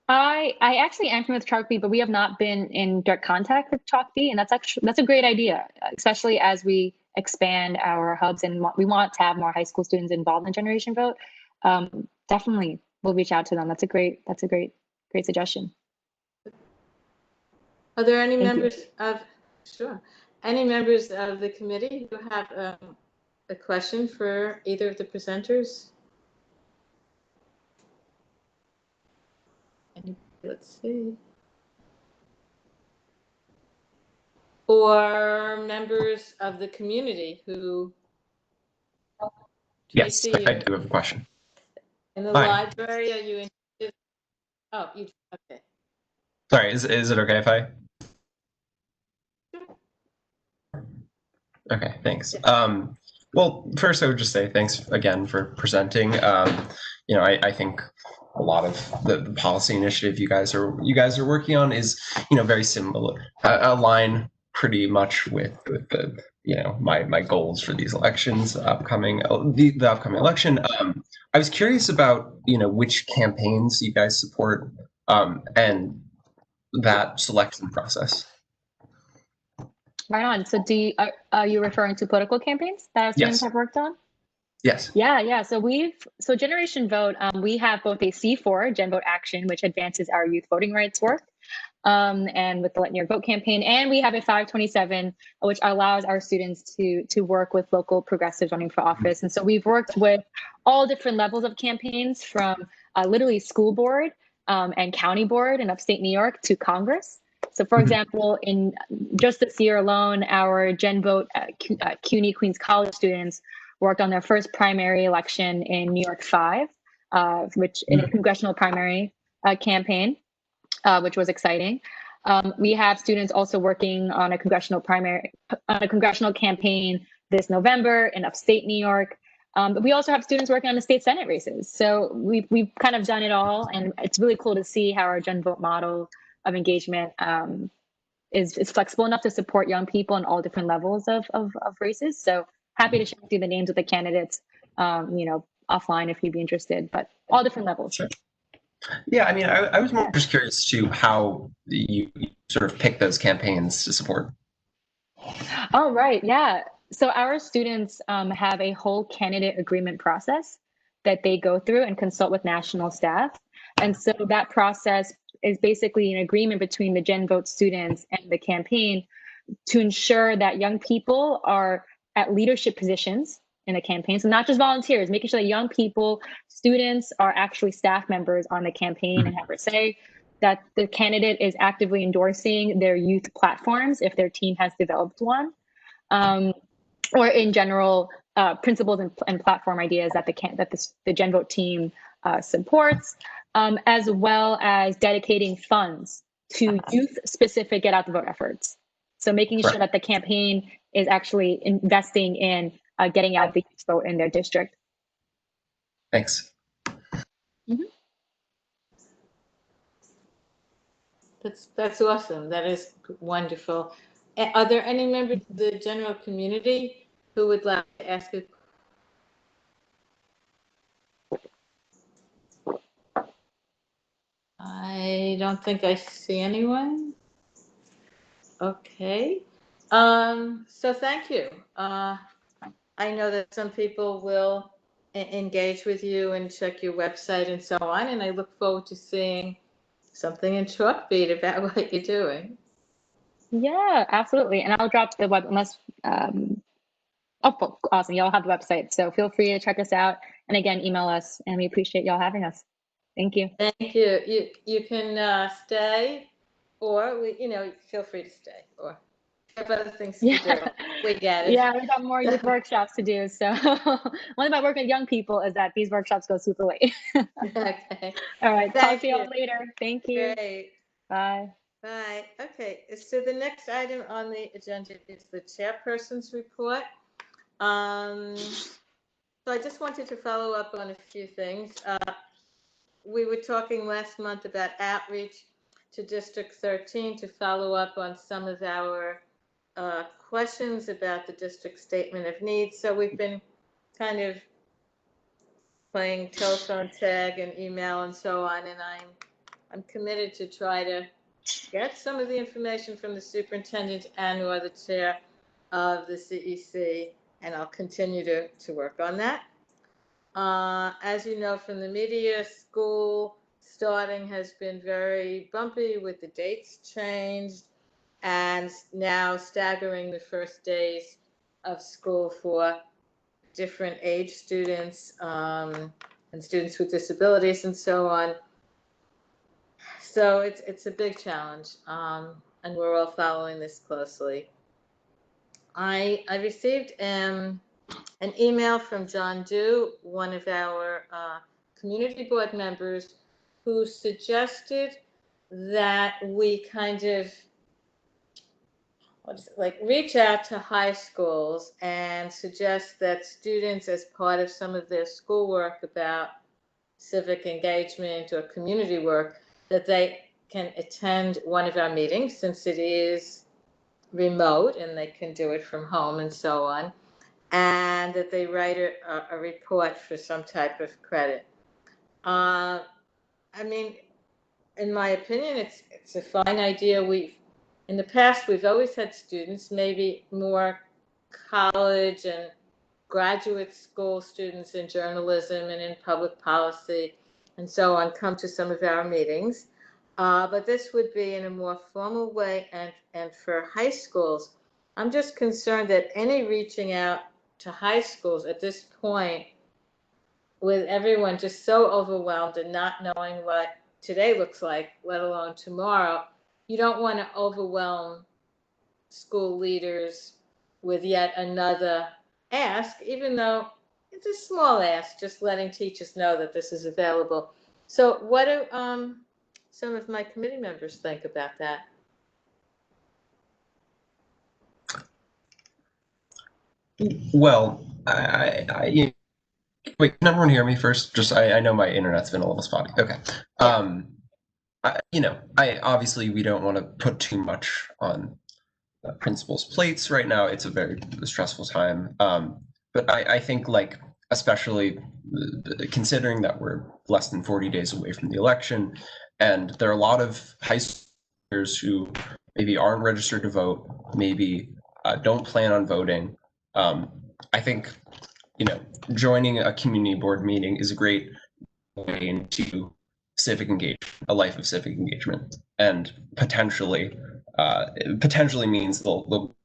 I actually am familiar with Chalkbeat, but we have not been in direct contact with Chalkbeat, and that's a great idea, especially as we expand our hubs and we want to have more high school students involved in Generation Vote. Definitely, we'll reach out to them. That's a great suggestion. Are there any Thank you. members of any members of the committee who have a question for either of the presenters? Let's see. Or members of the community who. Yes, Tracy, I do have a question. in the Hi. library, are you interested? Oh, you okay. Sorry, is it okay if I? Okay, thanks. Well, first I would just say thanks again for presenting. You know, I think a lot of the policy initiative you guys are working on is, you know, very similar, align pretty much with the, you know, my goals for these elections, the upcoming election. I was curious about, you know, which campaigns you guys support, and that selection process. Right on. So are you referring to political campaigns that our students Yes. have worked on? Yes. Yeah. So Generation Vote, we have both a C4, GenVote Action, which advances our youth voting rights work, and with the Let New York Vote campaign, and we have a 527, which allows our students to work with local progressives running for office. And so we've worked with all different levels of campaigns, from literally school board and county board in upstate New York to Congress. So, for example, in just this year alone, our GenVote CUNY Queens College students worked on their first primary election in New York 5, which in a congressional primary campaign, which was exciting. We have students also working on a congressional campaign this November in upstate New York. But we also have students working on the state Senate races. So we've kind of done it all, and it's really cool to see how our GenVote model of engagement is flexible enough to support young people in all different levels of races. So happy to share with you the names of the candidates, you know, offline if you'd be interested, but all different levels. Sure. Yeah, I mean, I was more just curious to how you sort of pick those campaigns to support. Oh, right. Yeah. So our students have a whole candidate agreement process that they go through and consult with national staff. And so that process is basically an agreement between the GenVote students and the campaign to ensure that young people are at leadership positions in the campaign. So not just volunteers, making sure that young people, students are actually staff members on the campaign and have a say, that the candidate is actively endorsing their youth platforms if their team has developed one, or in general, principles and platform ideas that the GenVote team supports, as well as dedicating funds to youth-specific get out the vote efforts. So making sure that the campaign is actually investing in getting out the youth vote in their district. Thanks. That's awesome. That is wonderful. Are there any members of the general community who would like to ask a I don't think I see anyone. Okay. So thank you. I know that some people will engage with you and check your website and so on, and I look forward to seeing something in Chalkbeat about what you're doing. Yeah, absolutely. And I'll drop the web unless Oh, awesome. Y'all have the website, so feel free to check us out. And again, email us, and we appreciate y'all having us. Thank you. Thank you. You can stay, or feel free to stay, or have other things to do. We get it. Yeah, we got more youth workshops to do. So one about working with young people is that these workshops go super late. Okay. All right. Thank Talk to y'all you. later. Thank you. Great. Bye. Bye. Okay. So the next item on the agenda is the chairperson's report. So I just wanted to follow up on a few things. We were talking last month about outreach to District 13 to follow up on some of our questions about the district statement of needs. So we've been kind of playing telephone tag and email and so on, and I'm committed to try to get some of the information from the superintendent and or the chair of the CEC, and I'll continue to work on that. As you know from the media, school starting has been very bumpy with the dates changed and now staggering the first days of school for different age students and students with disabilities and so on. So it's a big challenge, and we're all following this closely. I received an email from John Dew, one of our community board members, who suggested that we kind of reach out to high schools and suggest that students, as part of some of their schoolwork about civic engagement or community work, that they can attend one of our meetings, since it is remote and they can do it from home and so on, and that they write a report for some type of credit. I mean, in my opinion, it's a fine idea. In the past, we've always had students, maybe more college and graduate school students in journalism and in public policy and so on, come to some of our meetings. But this would be in a more formal way, and for high schools, I'm just concerned that any reaching out to high schools at this point, with everyone just so overwhelmed and not knowing what today looks like, let alone tomorrow, you don't want to overwhelm school leaders with yet another ask, even though it's a small ask, just letting teachers know that this is available. So what do some of my committee members think about that? Well, wait, can everyone hear me first? Just I know my internet's been a little spotty. Okay. Obviously we don't want to put too much on principals' plates right now. It's a very stressful time. But I think, especially considering that we're less than 40 days away from the election, and there are a lot of high schoolers who maybe aren't registered to vote, maybe don't plan on voting. I think, joining a community board meeting is a great way into civic engagement, a life of civic engagement, and potentially means they'll.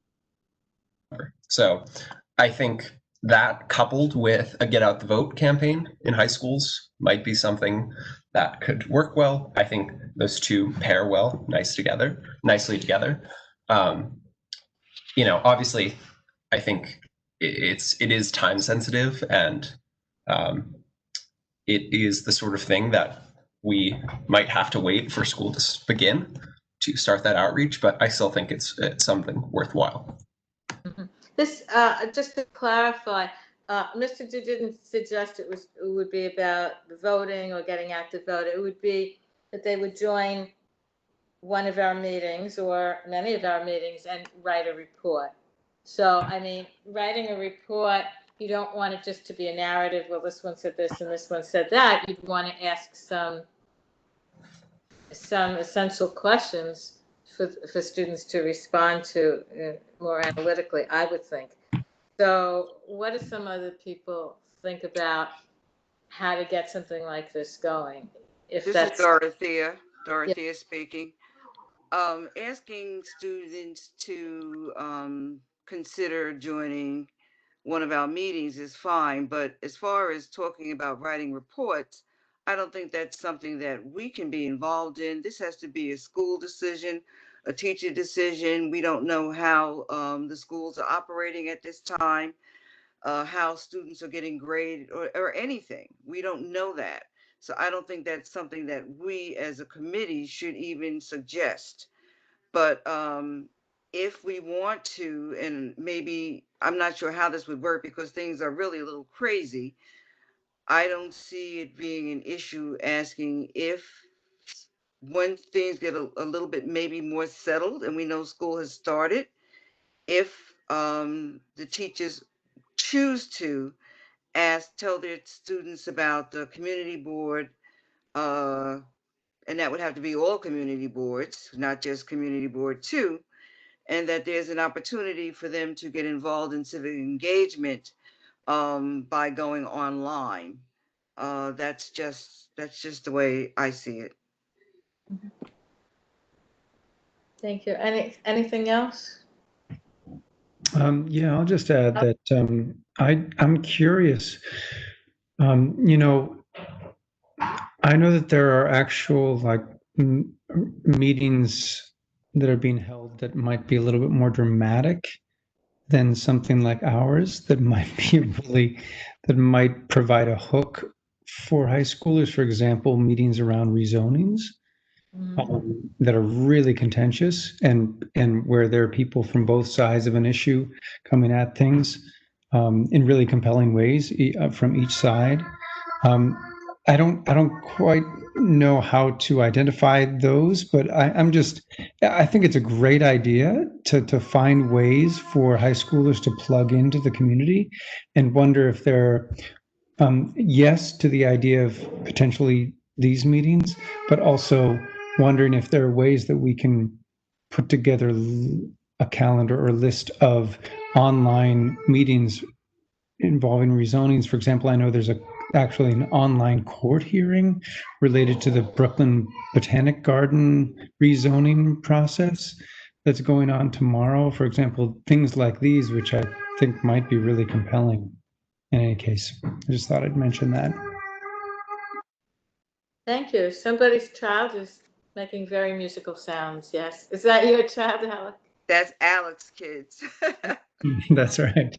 So I think that, coupled with a get out the vote campaign in high schools, might be something that could work well. I think those two pair well, nicely together. Obviously, I think it is time sensitive, and it is the sort of thing that we might have to wait for school to begin to start that outreach, but I still think it's something worthwhile. This, just to clarify, Mr. Du didn't suggest it would be about the voting or getting out to vote. It would be that they would join one of our meetings or many of our meetings and write a report. So, I mean, writing a report, you don't want it just to be a narrative, well, this one said this and this one said that. You'd want to ask some essential questions for students to respond to more analytically, I would think. So what do some other people think about how to get something like this going? This is Dorothea speaking. Asking students to consider joining one of our meetings is fine. But as far as talking about writing reports, I don't think that's something that we can be involved in. This has to be a school decision, a teacher decision. We don't know how the schools are operating at this time, how students are getting graded or anything. We don't know that. So I don't think that's something that we as a committee should even suggest. But if we want to, and maybe, I'm not sure how this would work because things are really a little crazy. I don't see it being an issue asking if, when things get a little bit maybe more settled and we know school has started, if the teachers choose to tell their students about the community board, uh, and that would have to be all community boards, not just community board 2, and that there's an opportunity for them to get involved in civic engagement by going online. That's just the way I see it. Thank you. Anything else? Yeah, I'll just add that I'm curious. You know, I know that there are actual like meetings that are being held that might be a little bit more dramatic than something like ours that might be really, that might provide a hook for high schoolers. For example, meetings around rezonings that are really contentious and where there are people from both sides of an issue coming at things in really compelling ways from each side. I don't quite know how to identify those, but I think it's a great idea to find ways for high schoolers to plug into the community and wonder if they're yes to the idea of potentially these meetings, but also wondering if there are ways that we can put together a calendar or list of online meetings involving rezonings. For example, I know there's actually an online court hearing related to the Brooklyn Botanic Garden rezoning process that's going on tomorrow. For example, things like these, which I think might be really compelling. In any case, I just thought I'd mention that. Thank you. Somebody's child is making very musical sounds. Yes. Is that your child, Alex? That's Alex, kids. That's right.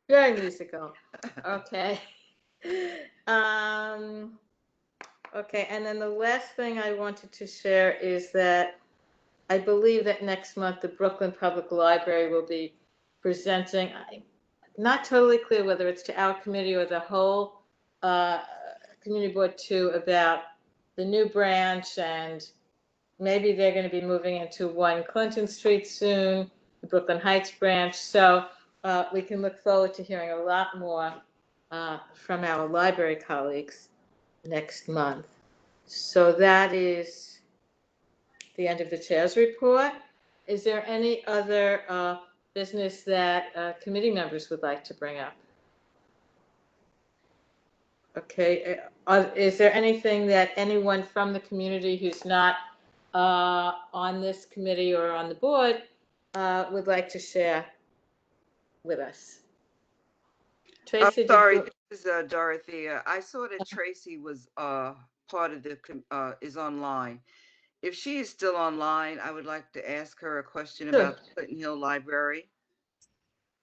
Very musical. Okay. Okay, and then the last thing I wanted to share is that I believe that next month the Brooklyn Public Library will be presenting, I'm not totally clear whether it's to our committee or the whole Community Board 2, about the new branch, and maybe they're going to be moving into 1 Clinton Street soon, the Brooklyn Heights branch. So we can look forward to hearing a lot more from our library colleagues next month. So that is the end of the chair's report. Is there any other business that committee members would like to bring up? Okay, is there anything that anyone from the community who's not on this committee or on the board would like to share with us? Tracy, I'm sorry, this is Dorothea. I saw that Tracy was part of the is online. If she is still online, I would like to ask her a question Sure. about the Clinton Hill Library.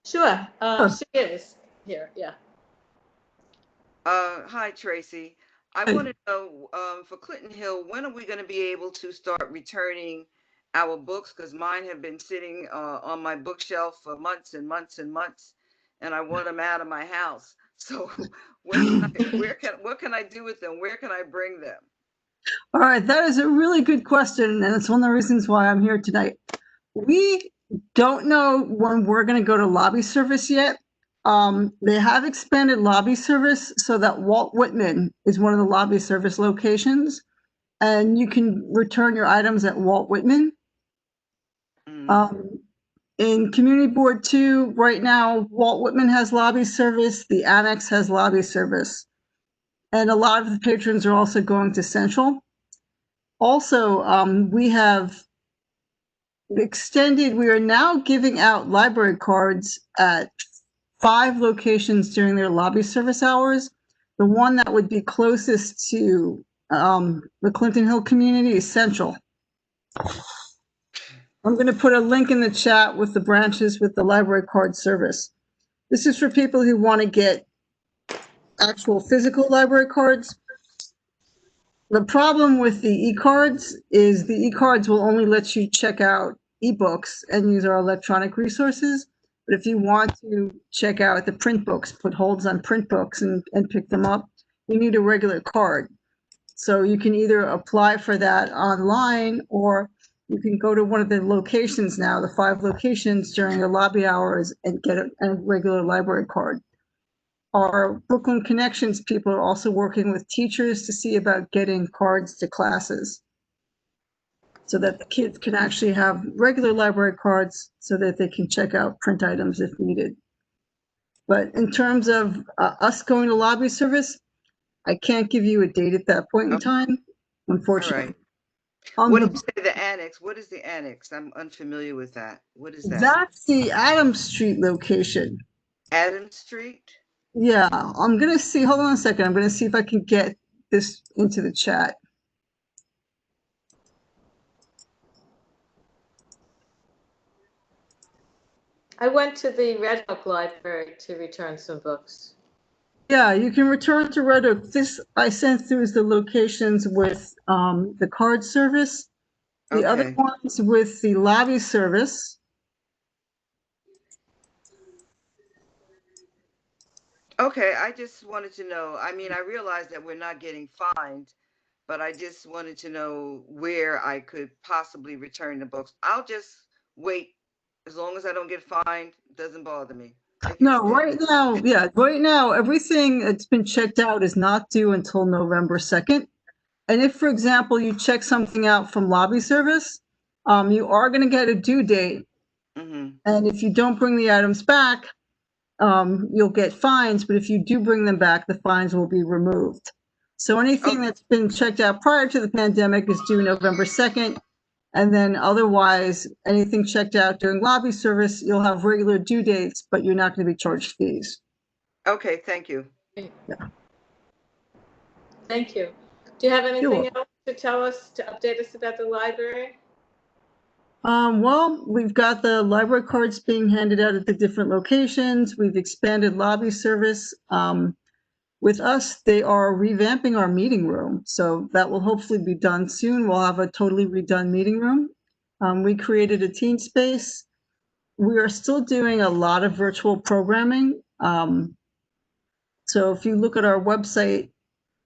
Sure, she is here, yeah. Hi, Tracy. I want to know, for Clinton Hill, when are we going to be able to start returning our books? Because mine have been sitting on my bookshelf for months and months and months, and I want them out of my house. So what can I do with them? Where can I bring them? All right, that is a really good question, and it's one of the reasons why I'm here tonight. We don't know when we're going to go to lobby service yet. They have expanded lobby service so that Walt Whitman is one of the lobby service locations, and you can return your items at Walt Whitman. In Community Board 2, right now, Walt Whitman has lobby service, the Annex has lobby service, and a lot of the patrons are also going to Central. Also, we have extended, we are now giving out library cards at 5 locations during their lobby service hours. The one that would be closest to the Clinton Hill community is Central. I'm going to put a link in the chat with the branches with the library card service. This is for people who want to get actual physical library cards. The problem with the e-cards is the e-cards will only let you check out ebooks and use our electronic resources. But if you want to check out the print books, put holds on print books and pick them up, you need a regular card. So you can either apply for that online, or you can go to one of the locations now, the 5 locations during the lobby hours, and get a regular library card. Our Brooklyn Connections people are also working with teachers to see about getting cards to classes so that the kids can actually have regular library cards so that they can check out print items if needed. But in terms of us going to lobby service, I can't give you a date at that point in time, unfortunately. All right. What did you say, the annex? What is the annex? I'm unfamiliar with that. What is that? That's the Adams Street location. Adams Street? Yeah, I'm going to see, hold on a second. I'm going to see if I can get this into the chat. I went to the Red Oak Library to return some books. Yeah, you can return to Red Oak. This I sent through is the locations with the card service. The other ones with the lobby service. Okay, I just wanted to know. I mean, I realize that we're not getting fined, but I just wanted to know where I could possibly return the books. I'll just wait. As long as I don't get fined, it doesn't bother me. No, right now, yeah, right now, everything that's been checked out is not due until November 2nd. And if, for example, you check something out from lobby service, you are going to get a due date. And if you don't bring the items back, you'll get fines. But if you do bring them back, the fines will be removed. So anything that's been checked out prior to the pandemic is due November 2nd. And then otherwise, anything checked out during lobby service, you'll have regular due dates, but you're not going to be charged fees. Okay, thank you. Yeah. Thank you. Do you have anything else to tell us, to update us about the library? Well, we've got the library cards being handed out at the different locations. We've expanded lobby service. With us, they are revamping our meeting room. So that will hopefully be done soon. We'll have a totally redone meeting room. We created a teen space. We are still doing a lot of virtual programming. So if you look at our website,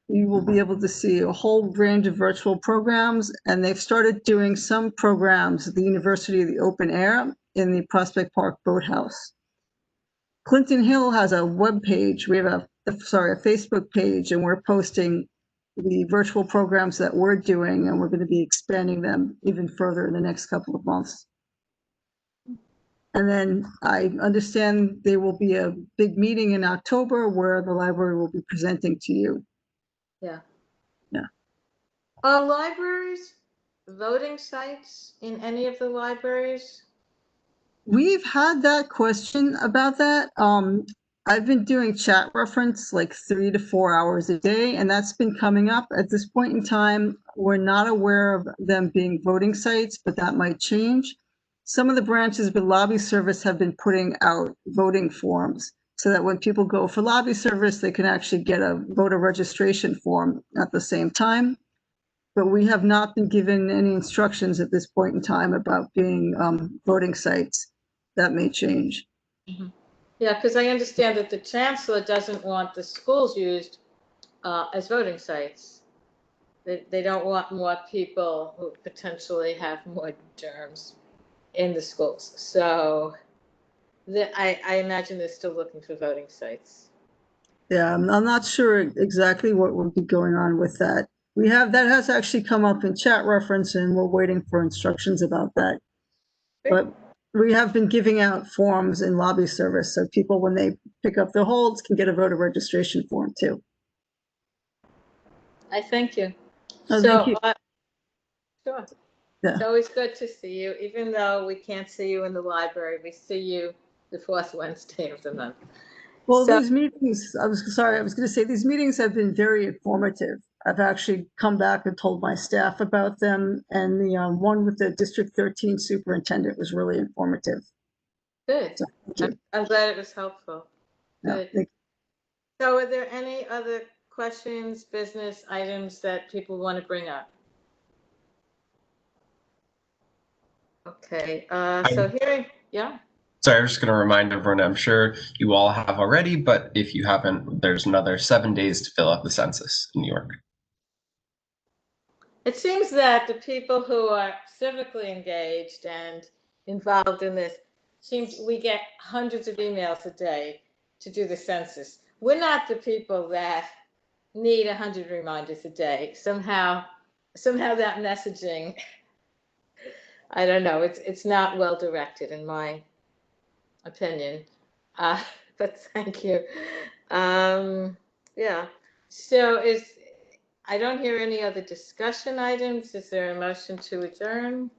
you will be able to see a whole range of virtual programs, and they've started doing some programs at the University of the Open Air in the Prospect Park Boathouse. Clinton Hill has a web page. We have a Facebook page, and we're posting the virtual programs that we're doing, and we're going to be expanding them even further in the next couple of months. And then I understand there will be a big meeting in October where the library will be presenting to you. Yeah. Yeah. Are libraries voting sites in any of the libraries? We've had that question about that. I've been doing chat reference like 3 to 4 hours a day, and that's been coming up. At this point in time, we're not aware of them being voting sites, but that might change. Some of the branches with lobby service have been putting out voting forms so that when people go for lobby service, they can actually get a voter registration form at the same time. But we have not been given any instructions at this point in time about being voting sites. That may change. Yeah, because I understand that the chancellor doesn't want the schools used as voting sites. They don't want more people who potentially have more germs in the schools. So I imagine they're still looking for voting sites. Yeah, I'm not sure exactly what will be going on with that. That has actually come up in chat reference, and we're waiting for instructions about that. But we have been giving out forms in lobby service, so people, when they pick up their holds, can get a voter registration form too. I thank you. Oh, So, thank you. Sure. Yeah. It's always good to see you, even though we can't see you in the library. We see you the fourth Wednesday of the month. Well, So- these meetings, I was going to say, these meetings have been very informative. I've actually come back and told my staff about them, and the one with the District 13 superintendent was really informative. Good. So, thank you. I'm glad it was helpful. Yeah, Good. thank So are there any other questions, business items that people want to bring up? Okay, so hearing, yeah, Sorry, I was just going to remind everyone, I'm sure you all have already, but if you haven't, there's another 7 days to fill out the census in New York. it seems that the people who are civically engaged and involved in this, seems we get hundreds of emails a day to do the census. We're not the people that need 100 reminders a day. Somehow that messaging, I don't know, it's not well directed in my opinion. But thank you. Yeah. So I don't hear any other discussion items. Is there a motion to adjourn?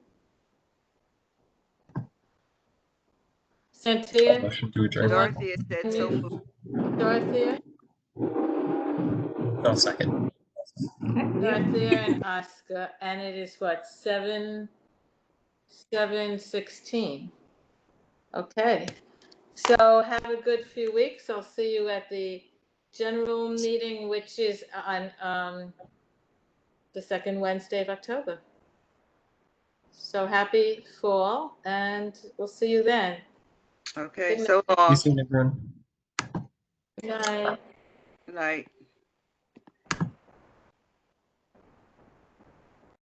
Cynthia? Motion to adjourn. Dorothy has said so moved. Dorothea? No, second. Dorothea and Oscar, and it is what, 7:16. Okay. So have a good few weeks. I'll see you at the general meeting, which is on the second Wednesday of October. So happy fall, and we'll see you then. Okay, Good so See you long. soon, everyone. Good night. Good night.